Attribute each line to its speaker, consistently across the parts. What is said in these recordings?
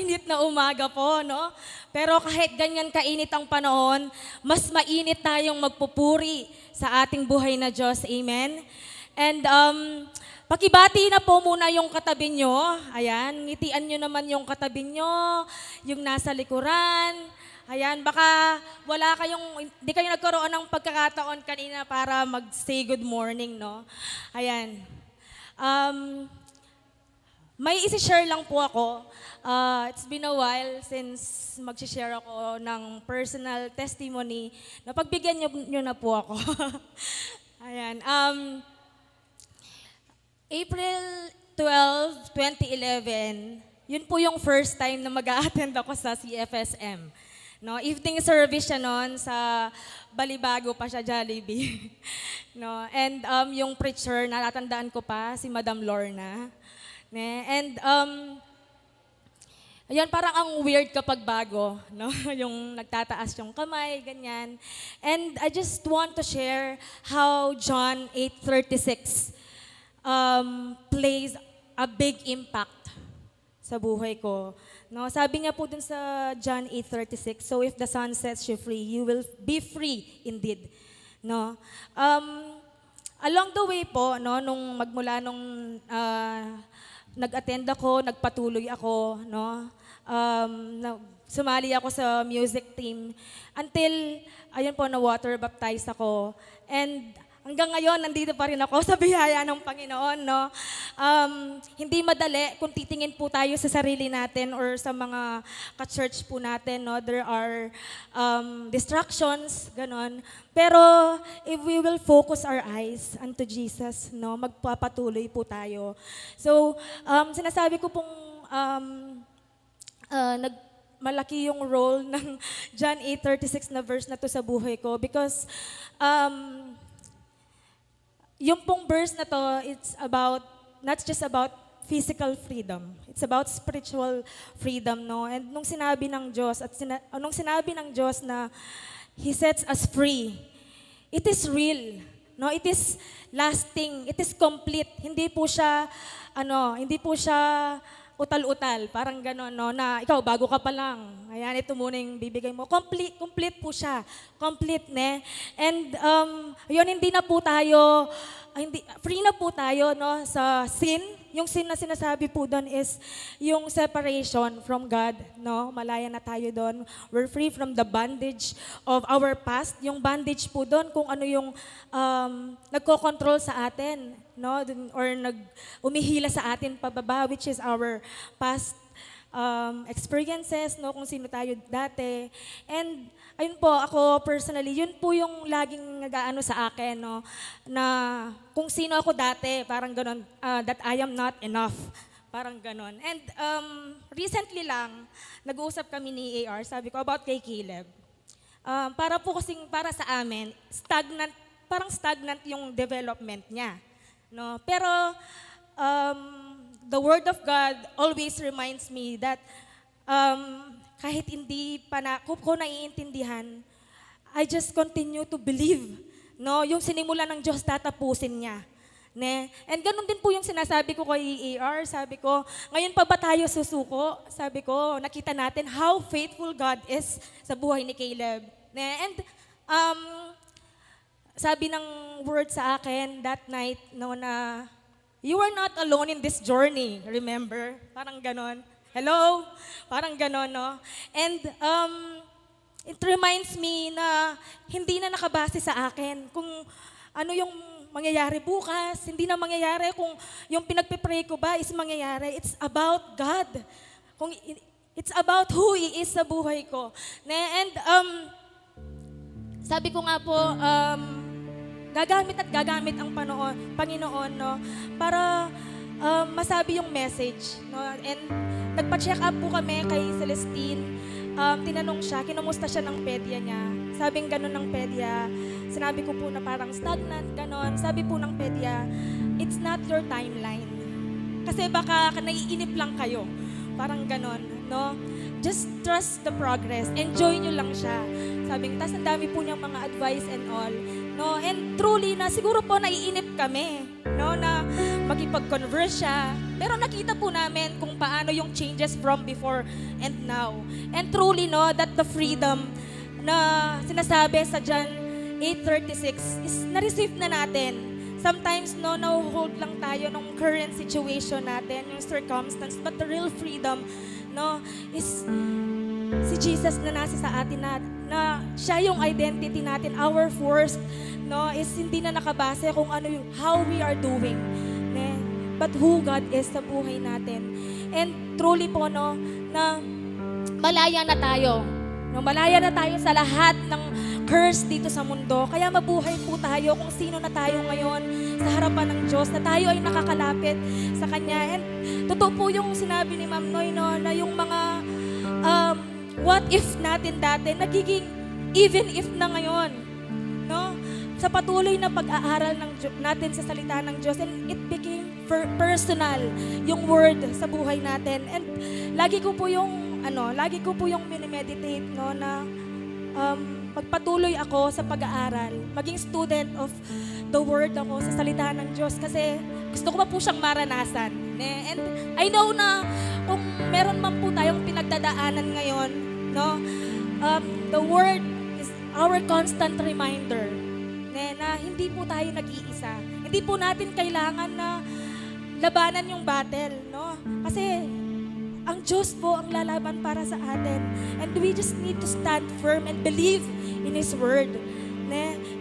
Speaker 1: mainit na umaga po, no? Pero kahit ganyan kainit ang panahon, mas mainit tayong magpupuri sa ating buhay na Diyos. Amen? And pakibati na po muna yung katabi nyo. Ayan, ngitian nyo naman yung katabi nyo, yung nasa likuran. Ayan, baka wala kayong, hindi kayo nagkaroon ng pagkakataon kanina para mag-say good morning, no? Ayan. May isi-share lang po ako. It's been a while since mag-share ako ng personal testimony. Napagbigyan nyo na po ako. Ayan. April 12, 2011, yun po yung first time na mag-a-attend ako sa CFSM. No, evening service siya noon sa Balibago pa siya, Jollibee. No, and yung preacher, natatandaan ko pa, si Madam Lorna. And ayun, parang ang weird kapag bago, no? Yung nagtataas yung kamay, ganyan. And I just want to share how John 8:36 plays a big impact sa buhay ko. No, sabi niya po dun sa John 8:36, so if the Son sets you free, you will be free indeed. No? Along the way po, no, magmula nung nag-attend ako, nagpatuloy ako, no? Sumali ako sa music team until, ayun po, na-water baptized ako. And hanggang ngayon, nandito pa rin ako sa biyaya ng Panginoon, no? Hindi madali kung titingin po tayo sa sarili natin or sa mga ka-church po natin, no? There are distractions, ganon. Pero if we will focus our eyes unto Jesus, no? Magpapatuloy po tayo. So, sinasabi ko pong malaki yung role ng John 8:36 na verse na to sa buhay ko because yung pong verse na to, it's about, not just about physical freedom. It's about spiritual freedom, no? And nung sinabi ng Diyos, nung sinabi ng Diyos na He sets us free, it is real, no? It is lasting, it is complete. Hindi po siya, hindi po siya utal-utal, parang gano'n, no, na ikaw, bago ka pa lang, ayan, ito muna yung bibigay mo. Complete po siya. Complete, ne? And, yun, hindi na po tayo, free na po tayo, no, sa sin. Yung sin na sinasabi po doon is yung separation from God, no? Malaya na tayo doon. We're free from the bondage of our past. Yung bondage po doon, kung ano yung nagko-control sa atin, no? Or umihila sa atin pababa, which is our past experiences, no? Kung sino tayo dati. And ayun po, ako personally, yun po yung laging nag-aano sa akin, no? Na kung sino ako dati, parang ganon, that I am not enough. Parang ganon. And recently lang, nag-uusap kami ni AR, sabi ko about kay Caleb. Para po kasing, para sa amin, parang stagnant yung development niya. No? Pero the Word of God always reminds me that kahit hindi pa ko naiintindihan, I just continue to believe. No? Yung sinimula ng Diyos, tatapusin niya. Ne? And ganun din po yung sinasabi ko kay AR. Sabi ko, ngayon pa ba tayo susuko? Sabi ko, nakita natin how faithful God is sa buhay ni Caleb. Ne? And sabi ng word sa akin that night, no, na you are not alone in this journey, remember? Parang ganon. Hello? Parang ganon, no? And it reminds me na hindi na nakabase sa akin kung ano yung mangyayari bukas. Hindi na mangyayari kung yung pinagpipray ko ba is mangyayari. It's about God. It's about who He is sa buhay ko. And sabi ko nga po, gagamit ang Panginoon, no, para masabi yung message, no. And nagpa-check up po kami kay Celestine. Tinanong siya, kinumusta siya ng pedya niya. Sabing gano'n ng pedya. Sinabi ko po na parang stagnant, gano'n. Sabi po ng pedya, it's not your timeline. Kasi baka naiinip lang kayo. Parang gano'n, no? Just trust the progress. Enjoy nyo lang siya. Sabi, tas ang dami po niyang mga advice and all. No? And truly na siguro po naiinip kami, no, na makipag-converse siya. Pero nakita po namin kung paano yung changes from before and now. And truly, no, that the freedom na sinasabi sa John 8:36 is na-receive na natin. Sometimes, no, na-hold lang tayo ng current situation natin, yung circumstance. But the real freedom, no, is si Jesus na nasa sa atin na siya yung identity natin. Our worth, no, is hindi na nakabase kung ano yung, how we are doing. Ne? But who God is sa buhay natin. And truly po, no, na malaya na tayo. No, malaya na tayo sa lahat ng curse dito sa mundo. Kaya mabuhay po tayo kung sino na tayo ngayon sa harapan ng Diyos, na tayo ay nakakalapit sa Kanya. And totoo po yung sinabi ni Ma'am Noy, no, na yung mga what if natin dati, nagiging even if na ngayon. No? Sa patuloy na pag-aaral natin sa salita ng Diyos, and it became personal yung word sa buhay natin. And lagi ko po yung minimeditate, no, na magpatuloy ako sa pag-aaral, maging student of the word ako sa salita ng Diyos, kasi gusto ko pa po siyang maranasan. And I know na kung meron man po tayong pinagdadaanan ngayon, no, the word is our constant reminder na hindi po tayo nag-iisa. Hindi po natin kailangan na labanan yung battle, no? Kasi ang Diyos po ang lalaban para sa atin. And we just need to stand firm and believe in His Word.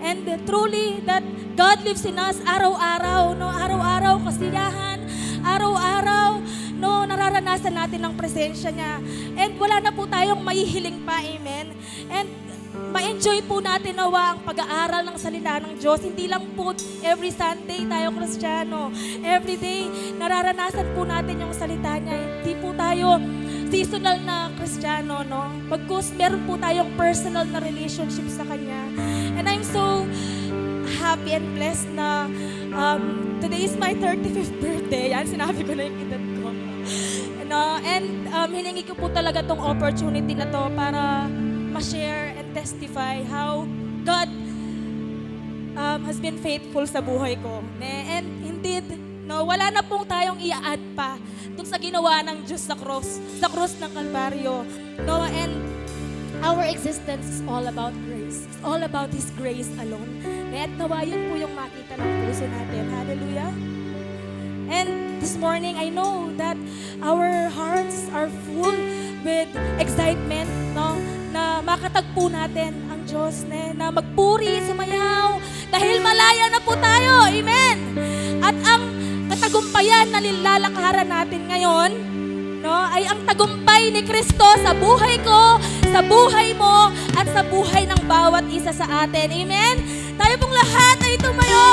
Speaker 1: And truly, that God lives in us araw-araw, no? Araw-araw kasiyahan, araw-araw, no, nararanasan natin ang presensya niya. And wala na po tayong maihiling pa, amen? And ma-enjoy po natin nawa ang pag-aaral ng salita ng Diyos. Hindi lang po every Sunday tayo Kristiyano. Every day, nararanasan po natin yung salita niya. Hindi po tayo seasonal na Kristiyano, no? Bagkus meron po tayong personal na relationship sa Kanya. And I'm so happy and blessed na today is my 35th birthday. Yan, sinabi ko na yung edad ko. And hiningi ko po talaga tong opportunity na to para ma-share and testify how God has been faithful sa buhay ko. And indeed, no, wala na pong tayong i-add pa dun sa ginawa ng Diyos sa cross ng Kalbaryo. No, and our existence is all about grace. It's all about His grace alone. At nawa yun po yung makita ng puso natin. Hallelujah. And this morning, I know that our hearts are full with excitement, no, na makatagpo natin ang Diyos, na magpuri, sumayaw, dahil malaya na po tayo. Amen! At ang katagumpayan na nilalakaran natin ngayon, no, ay ang tagumpay ni Kristo sa buhay ko, sa buhay mo, at sa buhay ng bawat isa sa atin. Amen? Tayo pong lahat ay tumayo.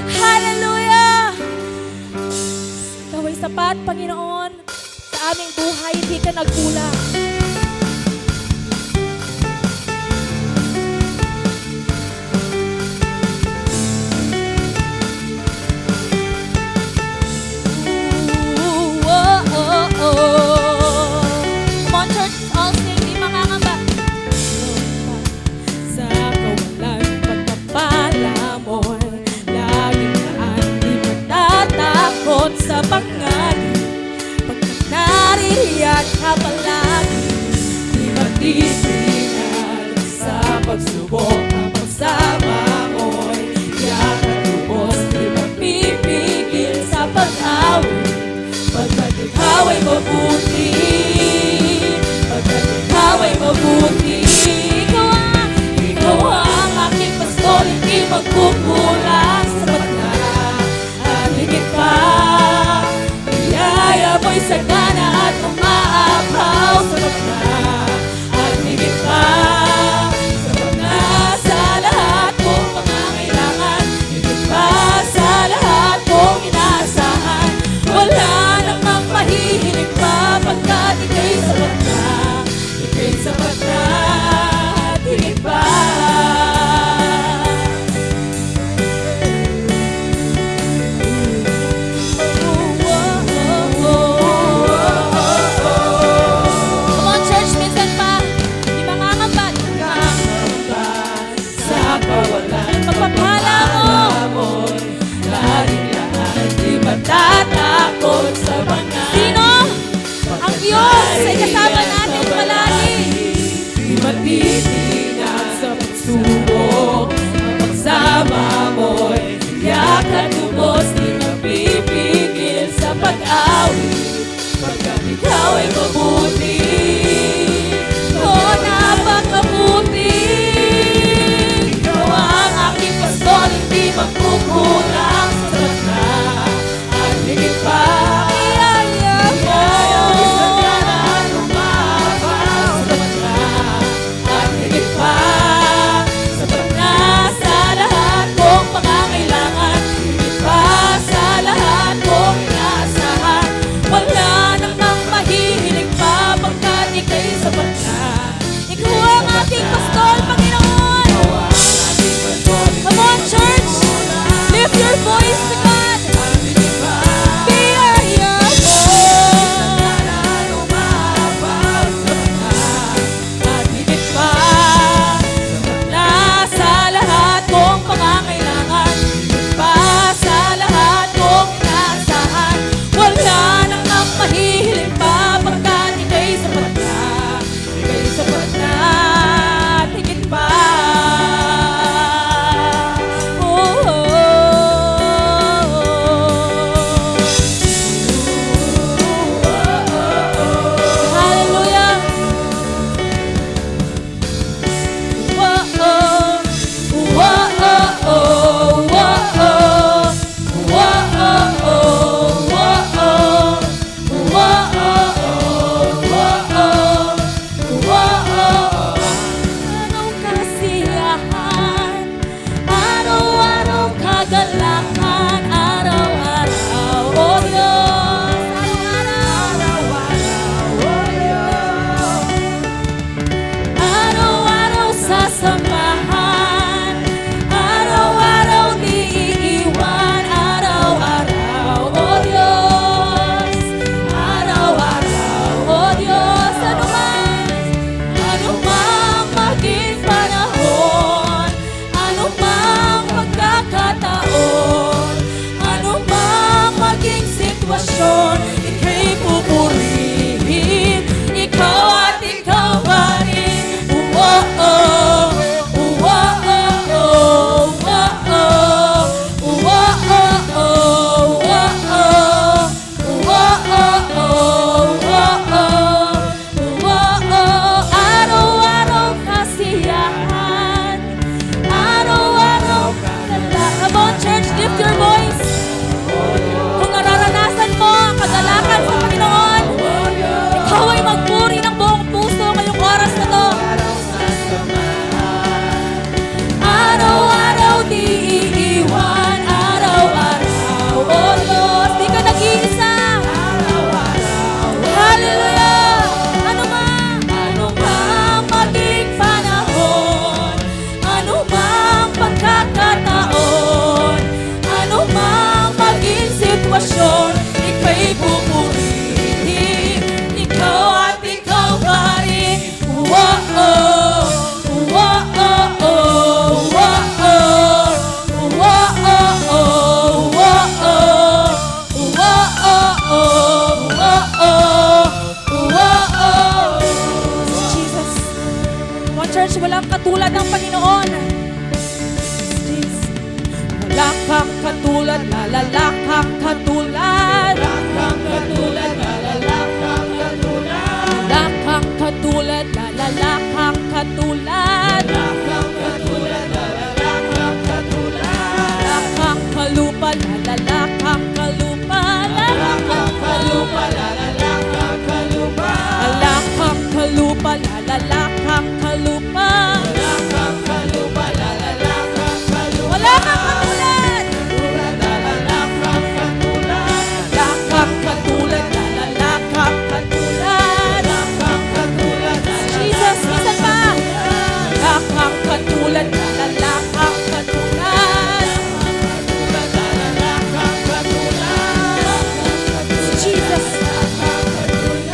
Speaker 1: Hallelujah! Ikaw ay sapat, Panginoon, sa aming buhay, hindi ka nagkulang. Sa pangalan, pagkat nariyan ka palagi.
Speaker 2: matitinag sa pagsubok. Ang pagsama mo'y tiyak at lubos, di mapipigil sa pag-awit, pagkat ikaw ay mabuti. Oh, napakabuti. Ikaw ang aking pastor, hindi magkukulang. Sapat na at higit pa.
Speaker 1: Walang katulad ng Panginoon. Wala kang katulad, lalala kang katulad. Wala kang katulad, lalala kang katulad. Wala kang katulad, lalala kang katulad. Wala kang katulad, lalala kang katulad. Wala kang kalupa, lalala kang kalupa. Wala kang kalupa, lalala kang kalupa. Wala kang kalupa, lalala kang kalupa. Wala kang kalupa, lalala kang kalupa. Wala kang katulad. Lalala kang katulad. Wala kang katulad, lalala kang katulad. Wala kang katulad, Jesus, minsan pa. Wala kang katulad, lalala kang katulad. Lalala kang katulad. Jesus,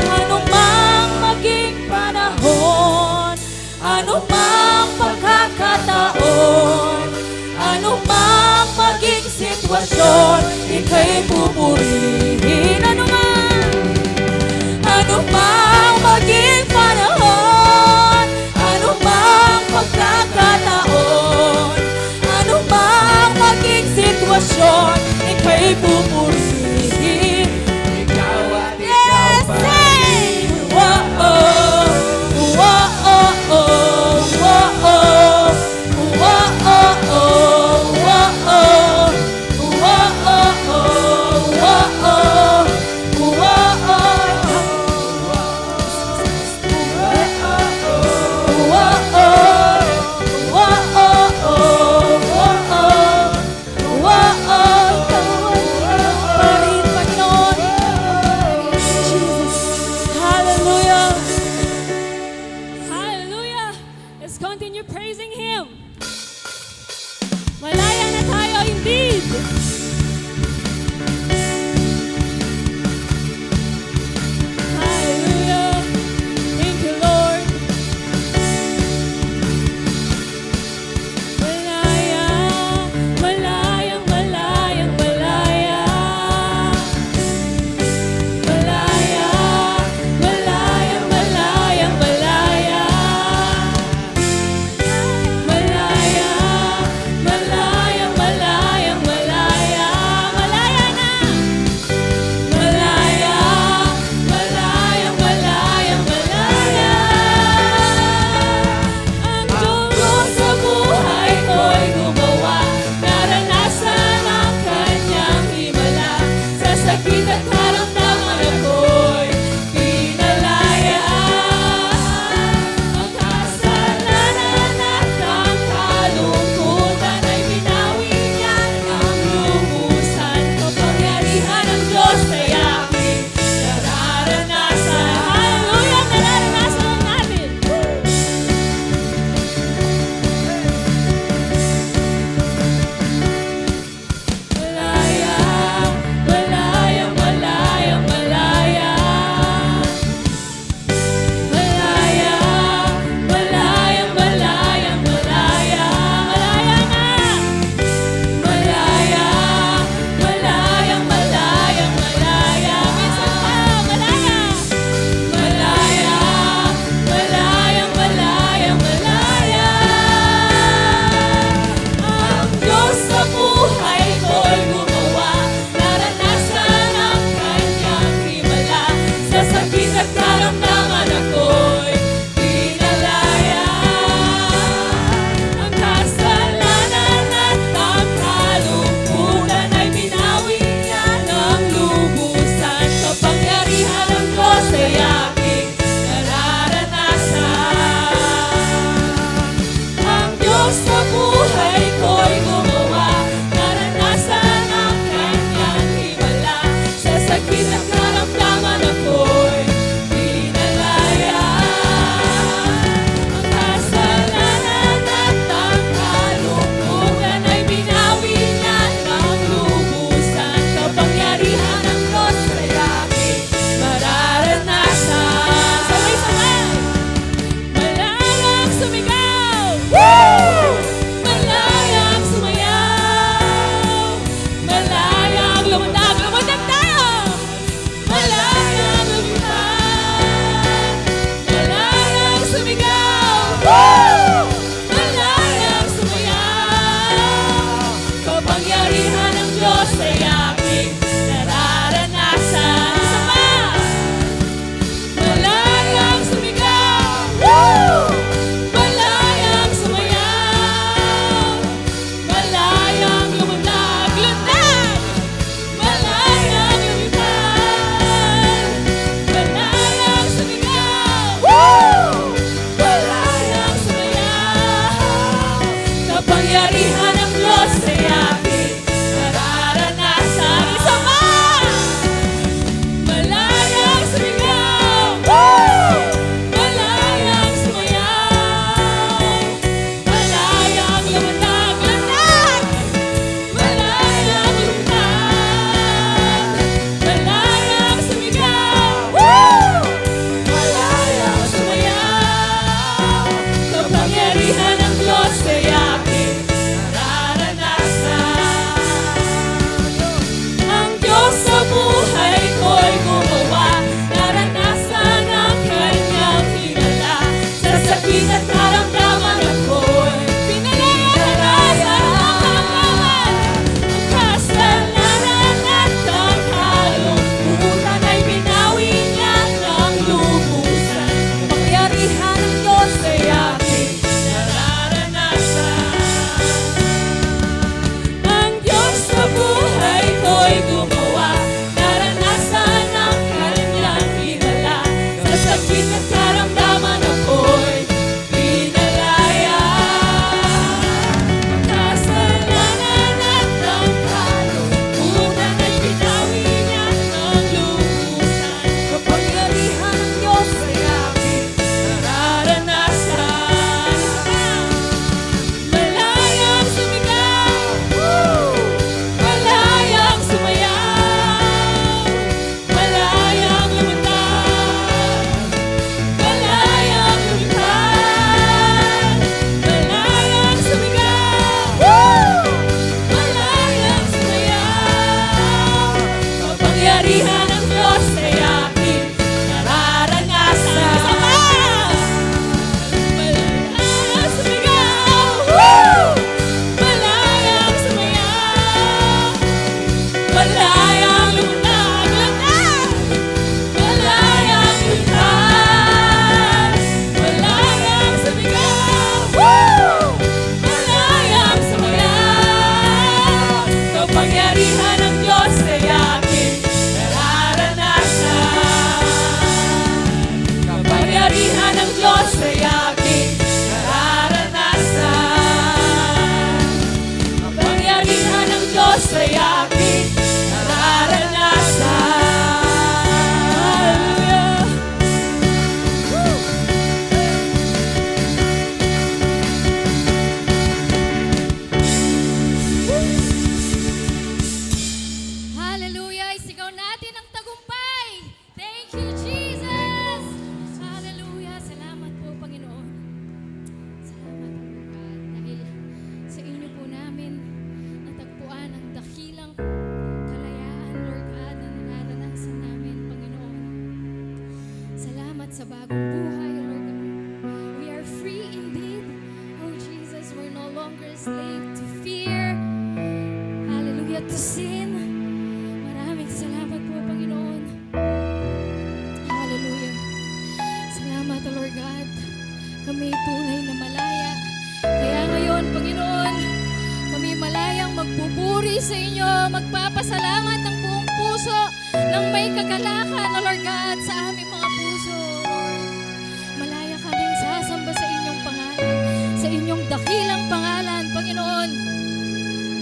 Speaker 1: anumang maging panahon, anumang pagkakataon, anumang maging sitwasyon, ika'y pupurihin. Anumang maging panahon,
Speaker 2: continue praising Him. Malaya na tayo indeed. Hallelujah. Thank you, Lord. Malaya, malayang, malayang, malaya. Malaya, malayang, malayang, malaya. Malaya, malayang, malayang, malaya.
Speaker 3: sa bagong buhay, O Lord God. We are free indeed. Oh Jesus, we're no longer a slave to fear. Hallelujah, to sin. Maraming salamat po, Panginoon. Hallelujah. Salamat, O Lord God. Kami tunay na malaya. Kaya ngayon, Panginoon, kami malayang magpupuri sa inyo, magpapasalamat ng buong puso, ng may kagalakan, O Lord God, sa aming mga puso, Lord. Malaya kaming sasamba sa inyong pangalan, sa inyong dakilang pangalan, Panginoon.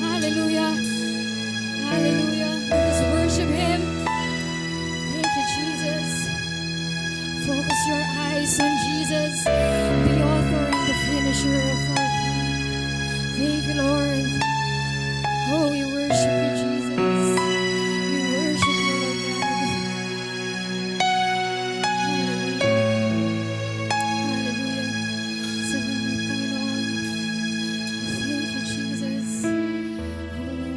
Speaker 3: Hallelujah. Hallelujah. Let us worship Him. Thank you, Jesus. Focus your eyes on Jesus, the author and the finisher of our faith. Thank you, Lord. Oh, we worship you, Jesus. We worship you, Lord God. Hallelujah. Hallelujah. Salamat, Panginoon. Thank you, Jesus. Oh,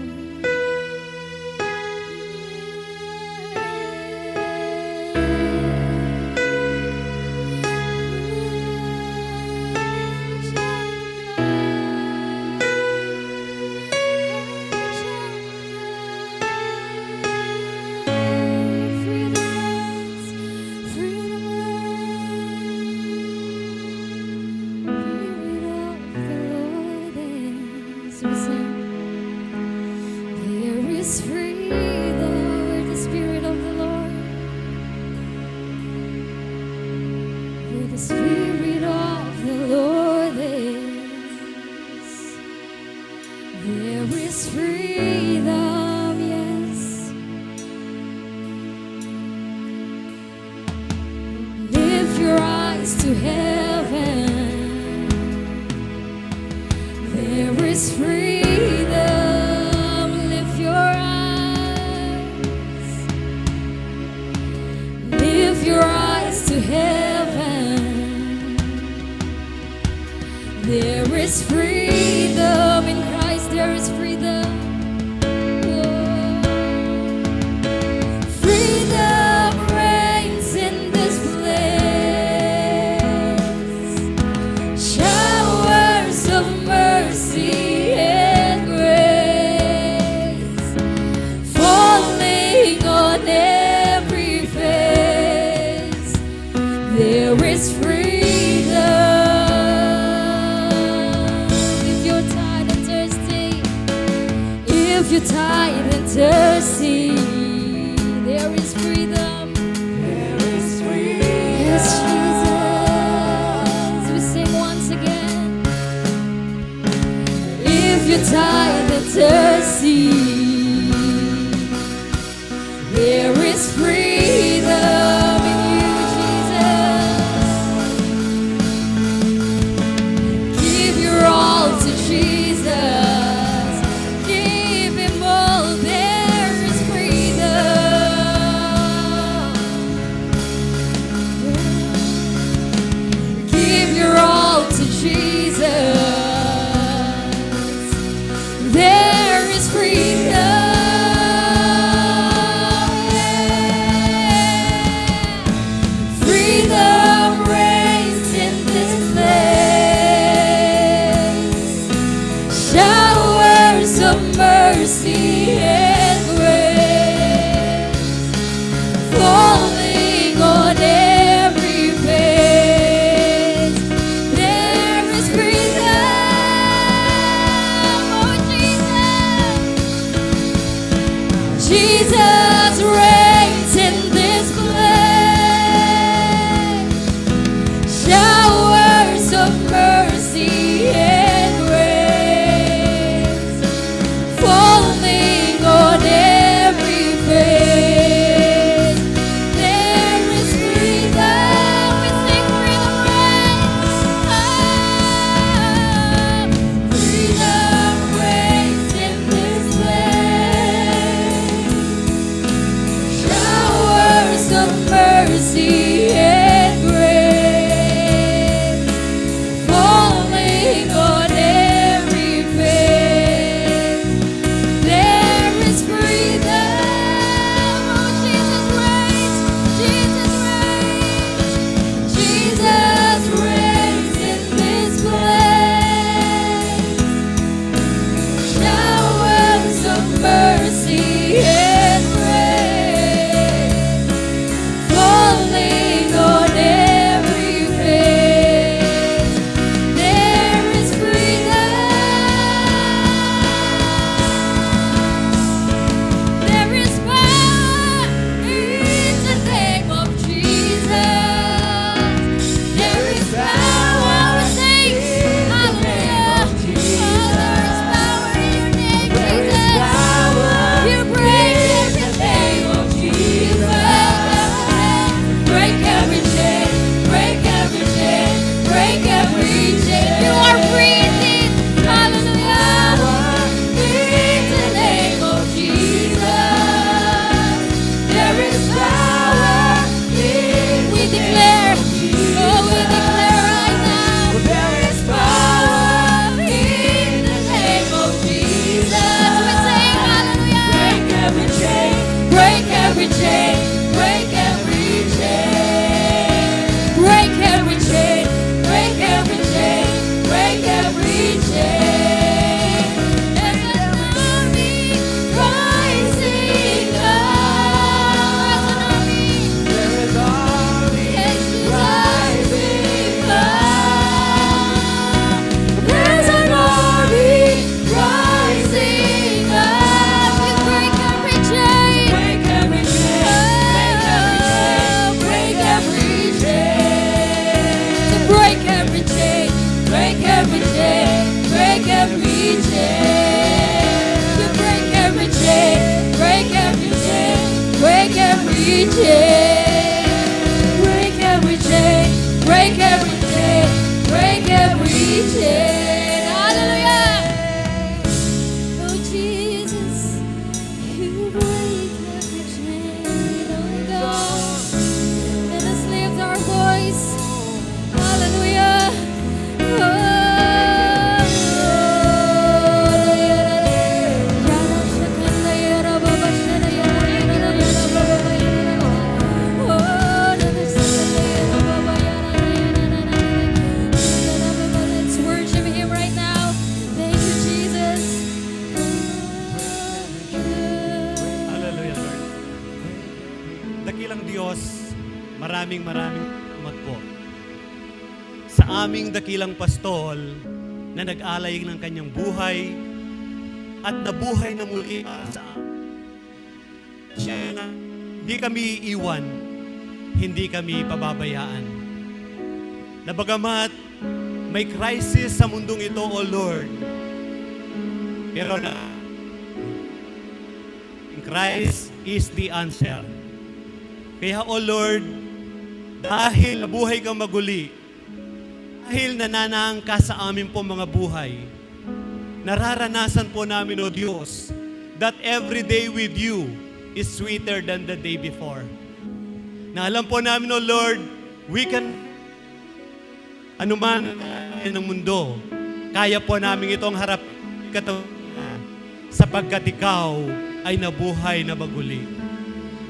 Speaker 3: there is freedom where the Spirit of the Lord, where the Spirit of the Lord is. There is freedom, yes. Lift your eyes to heaven. There is freedom. Lift your eyes. Lift your eyes to heaven. There is freedom in Christ. There is freedom. Oh. Freedom reigns in this place. Showers of mercy and grace falling on every face. There is freedom. If you're tired and thirsty, if you're tired and thirsty, there is freedom. There is freedom. Yes, Jesus. We sing once again. If you're tired and thirsty, there is freedom in you, Jesus. Give your all to Jesus. Give Him all. There is freedom. Give your all to Jesus. There is freedom. Freedom reigns in this place. Showers of mercy and grace falling on every face. There is freedom. Oh, Jesus. Jesus reigns in this place. Showers of mercy and grace falling
Speaker 2: every chain. There's an army rising up.
Speaker 4: There is army
Speaker 2: It's
Speaker 4: rising
Speaker 2: rising up. There's an army rising up. You break every chain. Break every chain. Break every chain. To break every chain. Break every chain. Break every chain. To break every chain. Break every chain. Break every chain. Break every chain. Break every chain. Break every chain. Hallelujah. Oh Jesus, you break every chain. Oh God, let us lift our voice. Hallelujah. Let's worship Him right now. Thank you, Jesus.
Speaker 5: Hallelujah, Lord. Dakilang Diyos, maraming salamat po sa aming dakilang pastol na nag-alay ng kanyang buhay at nabuhay na muli sa siya na hindi kami iiwan, hindi kami pababayaan. Na bagamat may crisis sa mundong ito, O Lord, pero na Christ is the answer. Kaya, O Lord, dahil nabuhay kang maguli, dahil nananaang ka sa amin po mga buhay, nararanasan po namin, O Diyos, that every day with you is sweeter than the day before. Na alam po namin, O Lord, we can, anuman ng mundo, kaya po namin itong harap sapagkat ikaw ay nabuhay na maguli.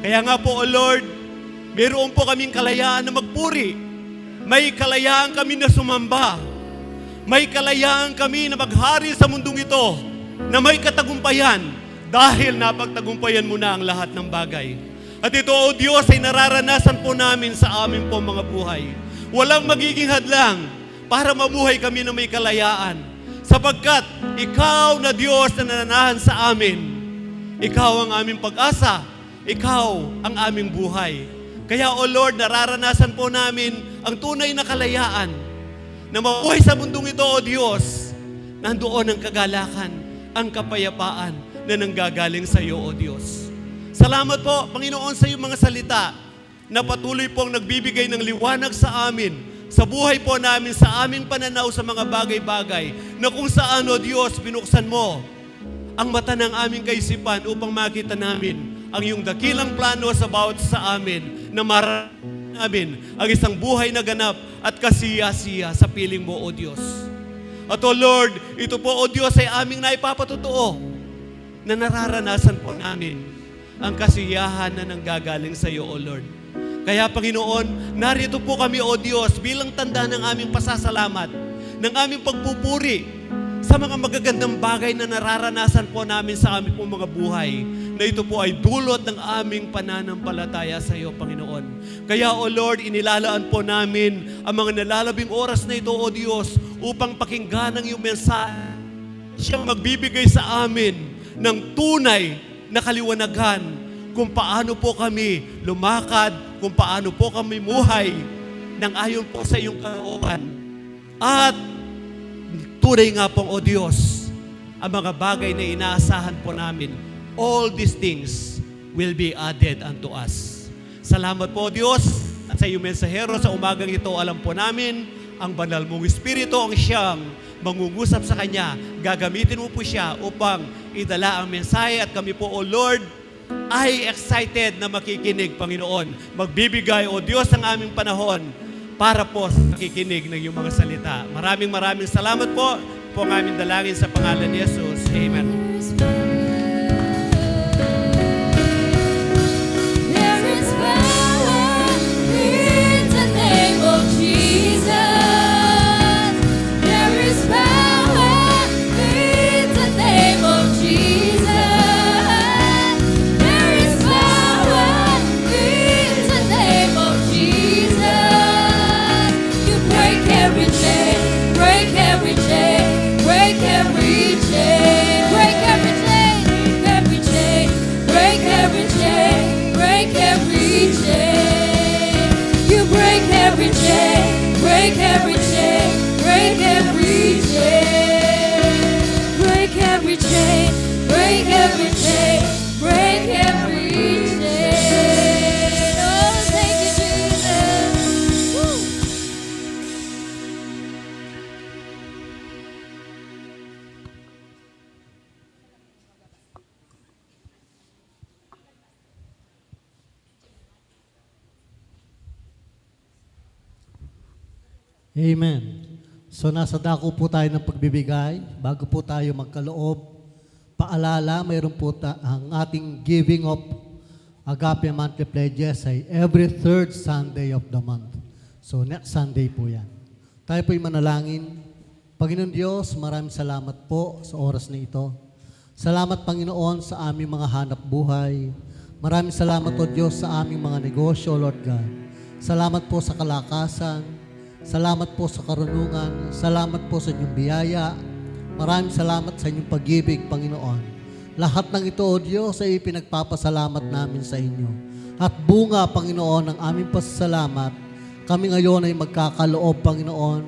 Speaker 5: Kaya nga po, O Lord, meron po kaming kalayaan na magpuri. May kalayaan kami na sumamba. May kalayaan kami na maghari sa mundong ito na may katagumpayan dahil napagtagumpayan mo na ang lahat ng bagay. At ito, O Diyos, ay nararanasan po namin sa amin po mga buhay. Walang magiging hadlang para mabuhay kami na may kalayaan. Sapagkat ikaw na Diyos na nananahan sa amin. Ikaw ang aming pag-asa. Ikaw ang aming buhay. Kaya, O Lord, nararanasan po namin ang tunay na kalayaan na mabuhay sa mundong ito, O Diyos. Nandoon ang kagalakan, ang kapayapaan na nanggagaling sa iyo, O Diyos. Salamat po, Panginoon, sa iyong mga salita na patuloy pong nagbibigay ng liwanag sa amin, sa buhay po namin, sa aming pananaw sa mga bagay-bagay na kung saan, O Diyos, binuksan mo ang mata ng aming kaisipan upang makita namin ang iyong dakilang plano sa bawat sa amin na maranasan namin ang isang buhay na ganap at kasiya-siya sa piling mo, O Diyos. At O Lord, ito po, O Diyos, ay aming naipapatotoo na nararanasan po namin ang kasiyahan na nanggagaling sa iyo, O Lord. Kaya, Panginoon, narito po kami, O Diyos, bilang tanda ng aming pasasalamat, ng aming pagpupuri sa mga magagandang bagay na nararanasan po namin sa aming pong mga buhay, na ito po ay dulot ng aming pananampalataya sa iyo, Panginoon. Kaya, O Lord, inilalaan po namin ang mga nalalabing oras na ito, O Diyos, upang pakinggan ang iyong mensahe. Siyang magbibigay sa amin ng tunay na kaliwanagan kung paano po kami lumakad, kung paano po kami muhay nang ayon po sa iyong kalooban. At tunay nga pong, O Diyos, ang mga bagay na inaasahan po namin, all these things will be added unto us. Salamat po, O Diyos, at sa iyong mensahero sa umagang ito, alam po namin, ang banal mong Espiritu ang siyang mangungusap sa Kanya. Gagamitin mo po siya upang idala ang mensahe at kami po, O Lord, ay excited na makikinig, Panginoon. Magbibigay, O Diyos, ang aming panahon para po sa makikinig ng iyong mga salita. Maraming salamat po ang aming dalangin sa pangalan ni Jesus. Amen.
Speaker 2: There is power in the name of Jesus. There is power every chain, break every chain, break every chain, break every chain, break every chain. You break every chain, break every chain, break every chain, break every chain, break every chain, break every chain. Oh, thank you, Jesus. Woo.
Speaker 6: Amen. So nasa dako po tayo ng pagbibigay. Bago po tayo magkaloob, paalala, mayroon po ang ating giving of Agape Monthly Pledges ay every third Sunday of the month. So next Sunday po yan. Tayo po'y manalangin. Panginoon Diyos, maraming salamat po sa oras na ito. Salamat Panginoon sa aming mga hanap buhay. Maraming salamat o Diyos sa aming mga negosyo, Lord God. Salamat po sa kalakasan. Salamat po sa karunungan. Salamat po sa inyong biyaya. Maraming salamat sa inyong pag-ibig, Panginoon. Lahat ng ito, O Diyos, ay pinagpapasalamat namin sa inyo. At bunga, Panginoon, ng aming pasasalamat, kami ngayon ay magkakaloob, Panginoon,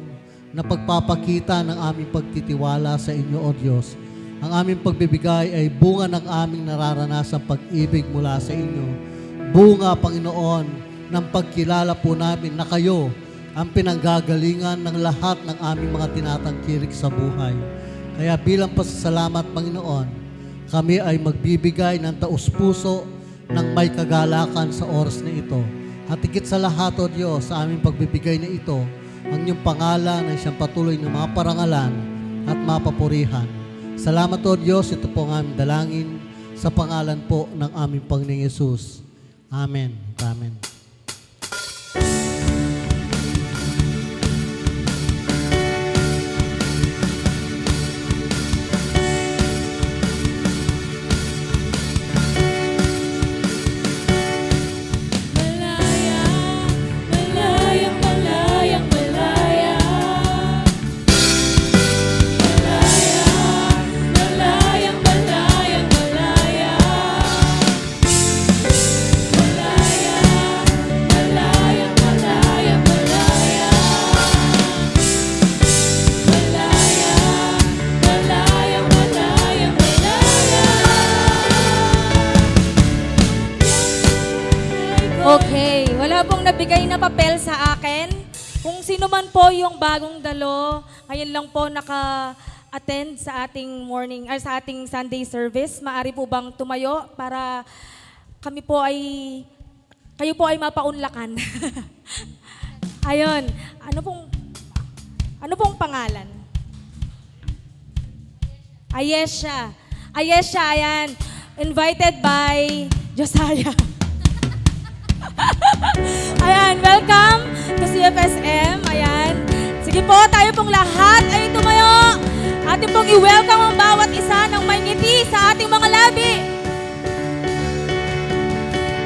Speaker 6: na pagpapakita ng aming pagtitiwala sa inyo, O Diyos. Ang aming pagbibigay ay bunga ng aming nararanasang pag-ibig mula sa inyo. Bunga, Panginoon, ng pagkilala po namin na kayo ang pinanggagalingan ng lahat ng aming mga tinatangkilik sa buhay. Kaya bilang pasasalamat, Panginoon, kami ay magbibigay ng taus-puso ng may kagalakan sa oras na ito. At higit sa lahat, O Diyos, sa aming pagbibigay na ito, ang iyong pangalan ay siyang patuloy na maparangalan at mapapurihan. Salamat, O Diyos, ito po ang aming dalangin sa pangalan po ng aming Panginoong Yesus. Amen. Amen.
Speaker 1: Okay, wala pong nabigay na papel sa akin. Kung sino man po yung bagong dalo, ngayon lang po naka-attend sa ating sa ating Sunday service, maaari po bang tumayo para kayo po ay mapaunlakan. Ayun, ano pong pangalan? Ayesha. Ayesha, ayan. Invited by Josiah. Ayan, welcome to CFSM. Ayan. Sige po, tayo pong lahat ay tumayo. Atin pong i-welcome ang bawat isa ng may ngiti sa ating mga labi.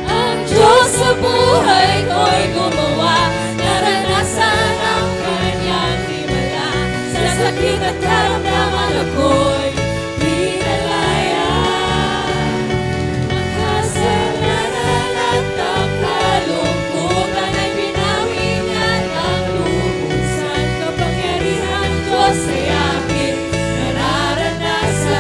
Speaker 2: Ang Diyos sa buhay ko'y gumawa, naranasan ang kanyang himala. Sa sakit at karamdaman ako'y pinalaya. Makasalanan at ang kalungkutan ay binawi niya ng lubusan. Kapangyarihan Diyos ay aking nararanasan.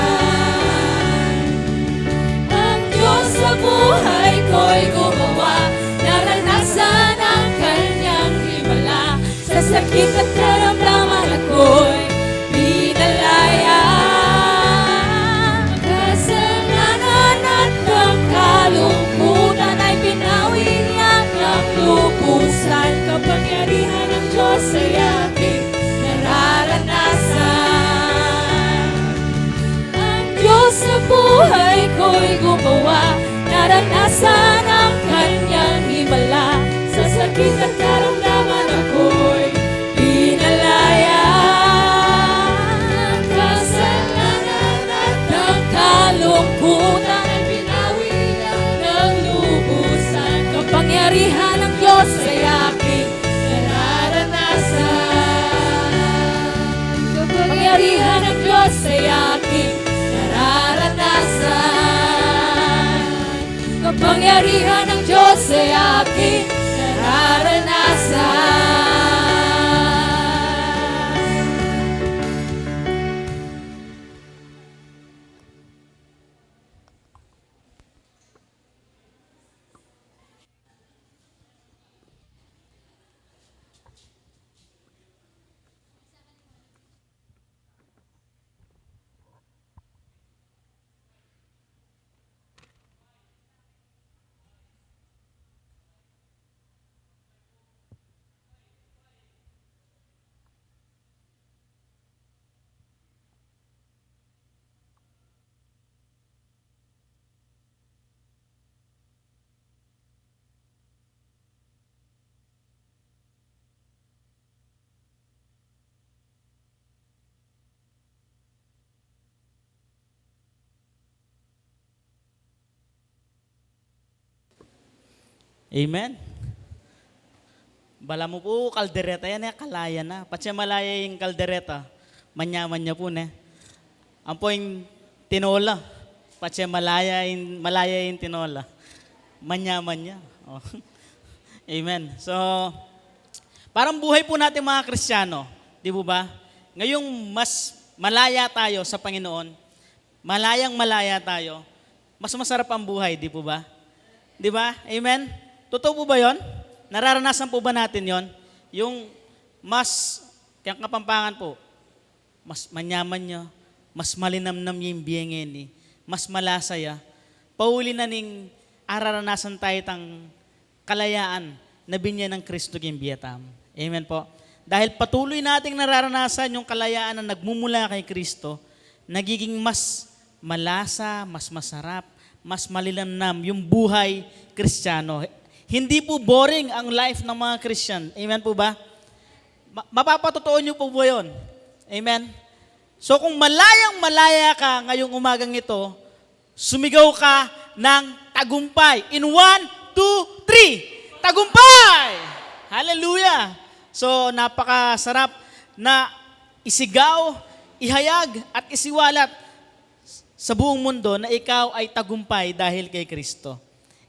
Speaker 2: Ang Diyos sa buhay ko'y gumawa, naranasan ang kanyang himala. Sa sakit at karamdaman ako'y pinalaya. Kasalanan at ang kalungkutan ay binawi niya ng lubusan. Kapangyarihan ng Diyos ay aking nararanasan. Ang Diyos sa buhay ko'y gumawa, naranasan ang kanyang himala. Sa sakit at karamdaman ako'y pinalaya. Kasalanan at ang kalungkutan ay binawi niya ng lubusan. Kapangyarihan ng Diyos ay aking nararanasan. Kapangyarihan ng Diyos ay aking nararanasan. Kapangyarihan ng Diyos ay aking nararanasan.
Speaker 7: Amen. Bala mo po, kaldereta yan, kalaya na. Pati malaya yung kaldereta, manyaman niya po na. Ang po yung tinola, pati malaya yung tinola, manyaman niya. Oh. Amen. So, parang buhay po natin mga Kristiyano, di po ba? Ngayong mas malaya tayo sa Panginoon, malayang malaya tayo, mas masarap ang buhay, di po ba? Di ba? Amen? Totoo po ba yon? Nararanasan po ba natin yon? Yung mas, kaya Kapampangan po, mas manyaman nyo, mas malinamnam yung biyengeni, mas malasaya, pauli na ning araranasan tayo tang kalayaan na binya ng Kristo king biyatam. Amen po. Dahil patuloy nating nararanasan yung kalayaan na nagmumula kay Kristo, nagiging mas malasa, mas masarap, mas malilamnam yung buhay Kristiyano. Hindi po boring ang life ng mga Christian. Amen po ba? Mapapatotoo nyo po ba yun? Amen? So kung malayang malaya ka ngayong umagang ito, sumigaw ka ng tagumpay. In 1, 2, 3. Tagumpay! Hallelujah! So napakasarap na isigaw, ihayag at isiwalat sa buong mundo na ikaw ay tagumpay dahil kay Kristo.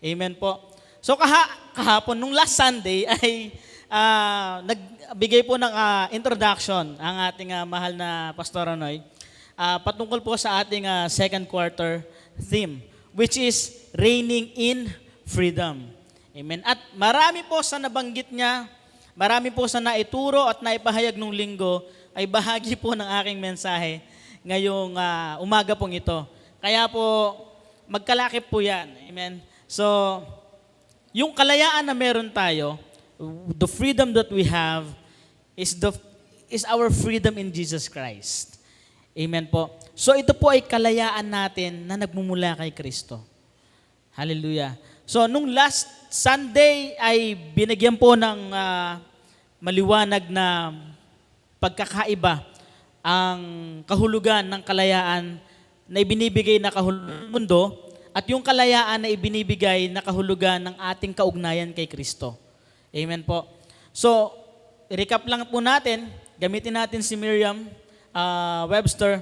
Speaker 7: Amen po. So kahapon, nung last Sunday ay nagbigay po ng introduction ang ating mahal na Pastor Anoy patungkol po sa ating second quarter theme, which is reigning in freedom. Amen. At marami po sa nabanggit niya, marami po sa naituro at naipahayag nung linggo ay bahagi po ng aking mensahe ngayong umaga pong ito. Kaya po, magkalakip po yan. Amen. So, yung kalayaan na meron tayo, the freedom that we have is our freedom in Jesus Christ. Amen po. So ito po ay kalayaan natin na nagmumula kay Kristo. Hallelujah. So nung last Sunday ay binigyan po ng maliwanag na pagkakaiba ang kahulugan ng kalayaan na ibinibigay na kahulugan ng mundo at yung kalayaan na ibinibigay na kahulugan ng ating kaugnayan kay Kristo. Amen po. So, recap lang po natin, gamitin natin si Merriam Webster.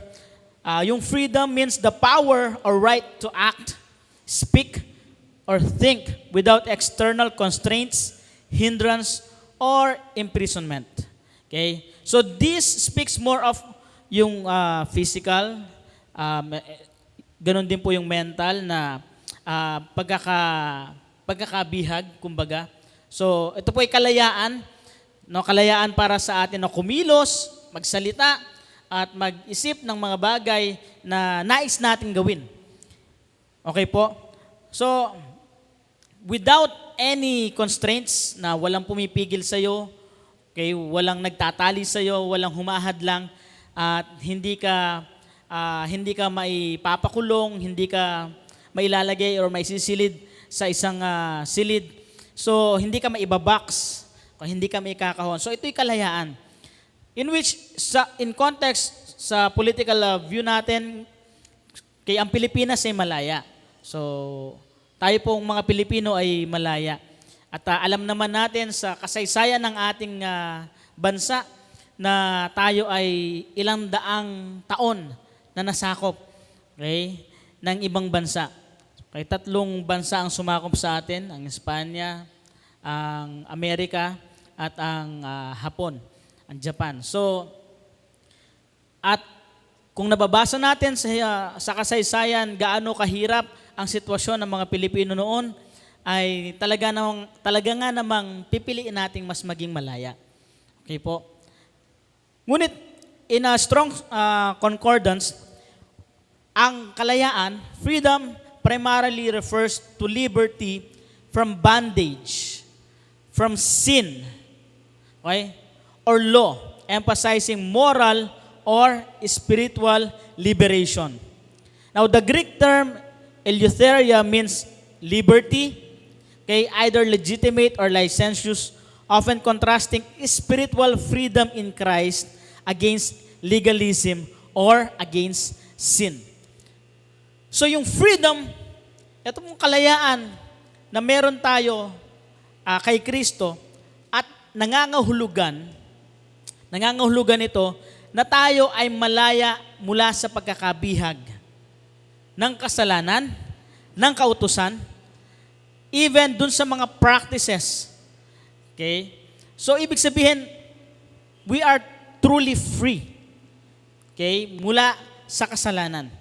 Speaker 7: Yung freedom means the power or right to act, speak, or think without external constraints, hindrance, or imprisonment. Okay? So, this speaks more of yung physical, ganon din po yung mental na pagkakabihag, kumbaga. So, ito po ay kalayaan, no, kalayaan para sa atin na kumilos, magsalita, at mag-isip ng mga bagay na nais nating gawin. Okay po? So, without any constraints na walang pumipigil sa'yo, okay, walang nagtatali sa'yo, walang humahadlang, at hindi ka maipapakulong, hindi ka mailalagay or maisisilid sa isang silid. So, hindi ka maibabox, hindi ka maikakahon. So, ito'y kalayaan. In which, in context, sa political view natin, kay ang Pilipinas ay malaya. So, tayo pong mga Pilipino ay malaya. At alam naman natin sa kasaysayan ng ating bansa na tayo ay ilang daang taon na nasakop, okay, ng ibang bansa. Okay, 3 bansa ang sumakop sa atin, ang Espanya, ang Amerika, at ang Hapon, ang Japan. So, at kung nababasa natin sa kasaysayan gaano kahirap ang sitwasyon ng mga Pilipino noon, ay talaga nga namang pipiliin nating mas maging malaya. Okay po. Ngunit, in a strong concordance, ang kalayaan, freedom, primarily refers to liberty from bondage, from sin, okay, or law, emphasizing moral or spiritual liberation. Now, the Greek term eleutheria means liberty, okay, either legitimate or licentious, often contrasting spiritual freedom in Christ against legalism or against sin. So yung freedom, ito mong kalayaan na meron tayo kay Kristo at nangangahulugan ito na tayo ay malaya mula sa pagkakabihag ng kasalanan, ng kautusan, even dun sa mga practices. Okay? So, ibig sabihin, we are truly free. Okay? Mula sa kasalanan.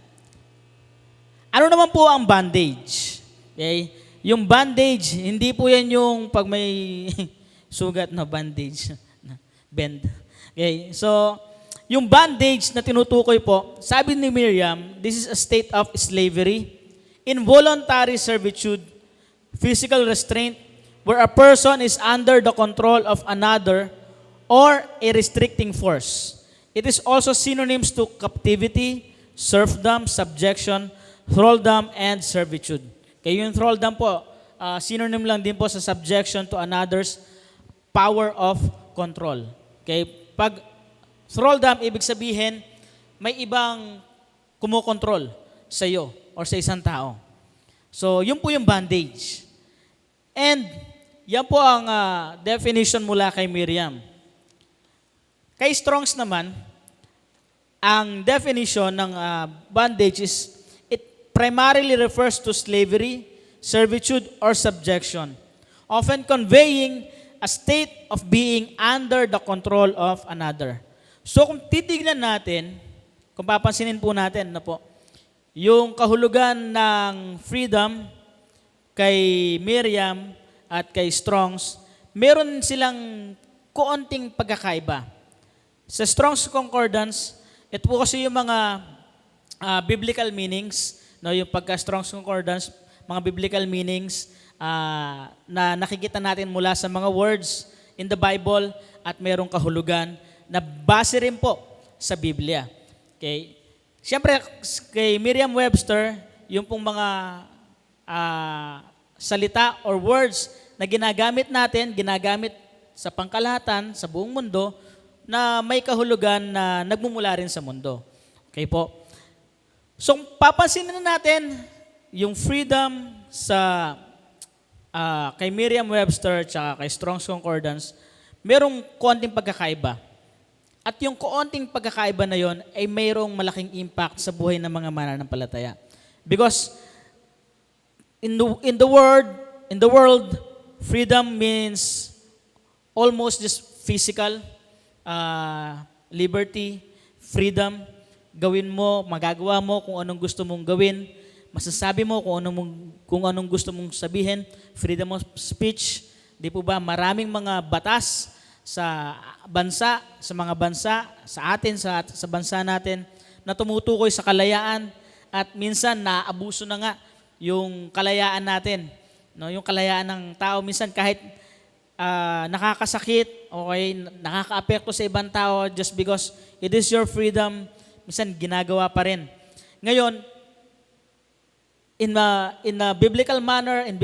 Speaker 7: Ano naman po ang bondage? Okay? Yung bondage, hindi po yan yung pag may sugat na bandage. Bend. Okay? So, yung bondage na tinutukoy po, sabi ni Miriam, this is a state of slavery, involuntary servitude, physical restraint, where a person is under the control of another or a restricting force. It is also synonyms to captivity, serfdom, subjection, thraldom, and servitude. Kaya yung thraldom po, synonym lang din po sa subjection to another's power of control. Okay? Pag thraldom, ibig sabihin, may ibang kumokontrol sa iyo or sa isang tao. So, yun po yung bondage. And, yan po ang definition mula kay Miriam. Kay Strong's naman, ang definition ng bondage is, it primarily refers to slavery, servitude, or subjection, often conveying a state of being under the control of another. So kung titignan natin, kung papansinin po natin na po, yung kahulugan ng freedom kay Miriam at kay Strong's, meron silang koonting pagkakaiba. Sa Strong's Concordance, ito po kasi yung mga biblical meanings, no, yung pagka-Strong's Concordance, mga biblical meanings na nakikita natin mula sa mga words in the Bible at merong kahulugan na base rin po sa Biblia. Okay? Siyempre, kay Merriam-Webster, yung pong mga salita or words na ginagamit natin, ginagamit sa pangkalahatan, sa buong mundo, na may kahulugan na nagmumula rin sa mundo. Okay po? So, papansinin na natin yung freedom sa kay Merriam-Webster at kay Strong's Concordance, merong konting pagkakaiba. At yung konting pagkakaiba na yon ay mayroong malaking impact sa buhay ng mga mananampalataya. Because in the world, freedom means almost just physical liberty, freedom. Gawin mo, magagawa mo kung anong gusto mong gawin. Masasabi mo kung anong gusto mong sabihin. Freedom of speech. Di po ba maraming mga batas sa bansa, sa atin, sa bansa natin na tumutukoy sa kalayaan at minsan naabuso na nga yung kalayaan natin. No, yung kalayaan ng tao minsan kahit nakakasakit, okay, nakakaapekto sa ibang tao just because it is your freedom, minsan ginagawa pa rin. Ngayon, in a biblical manner, in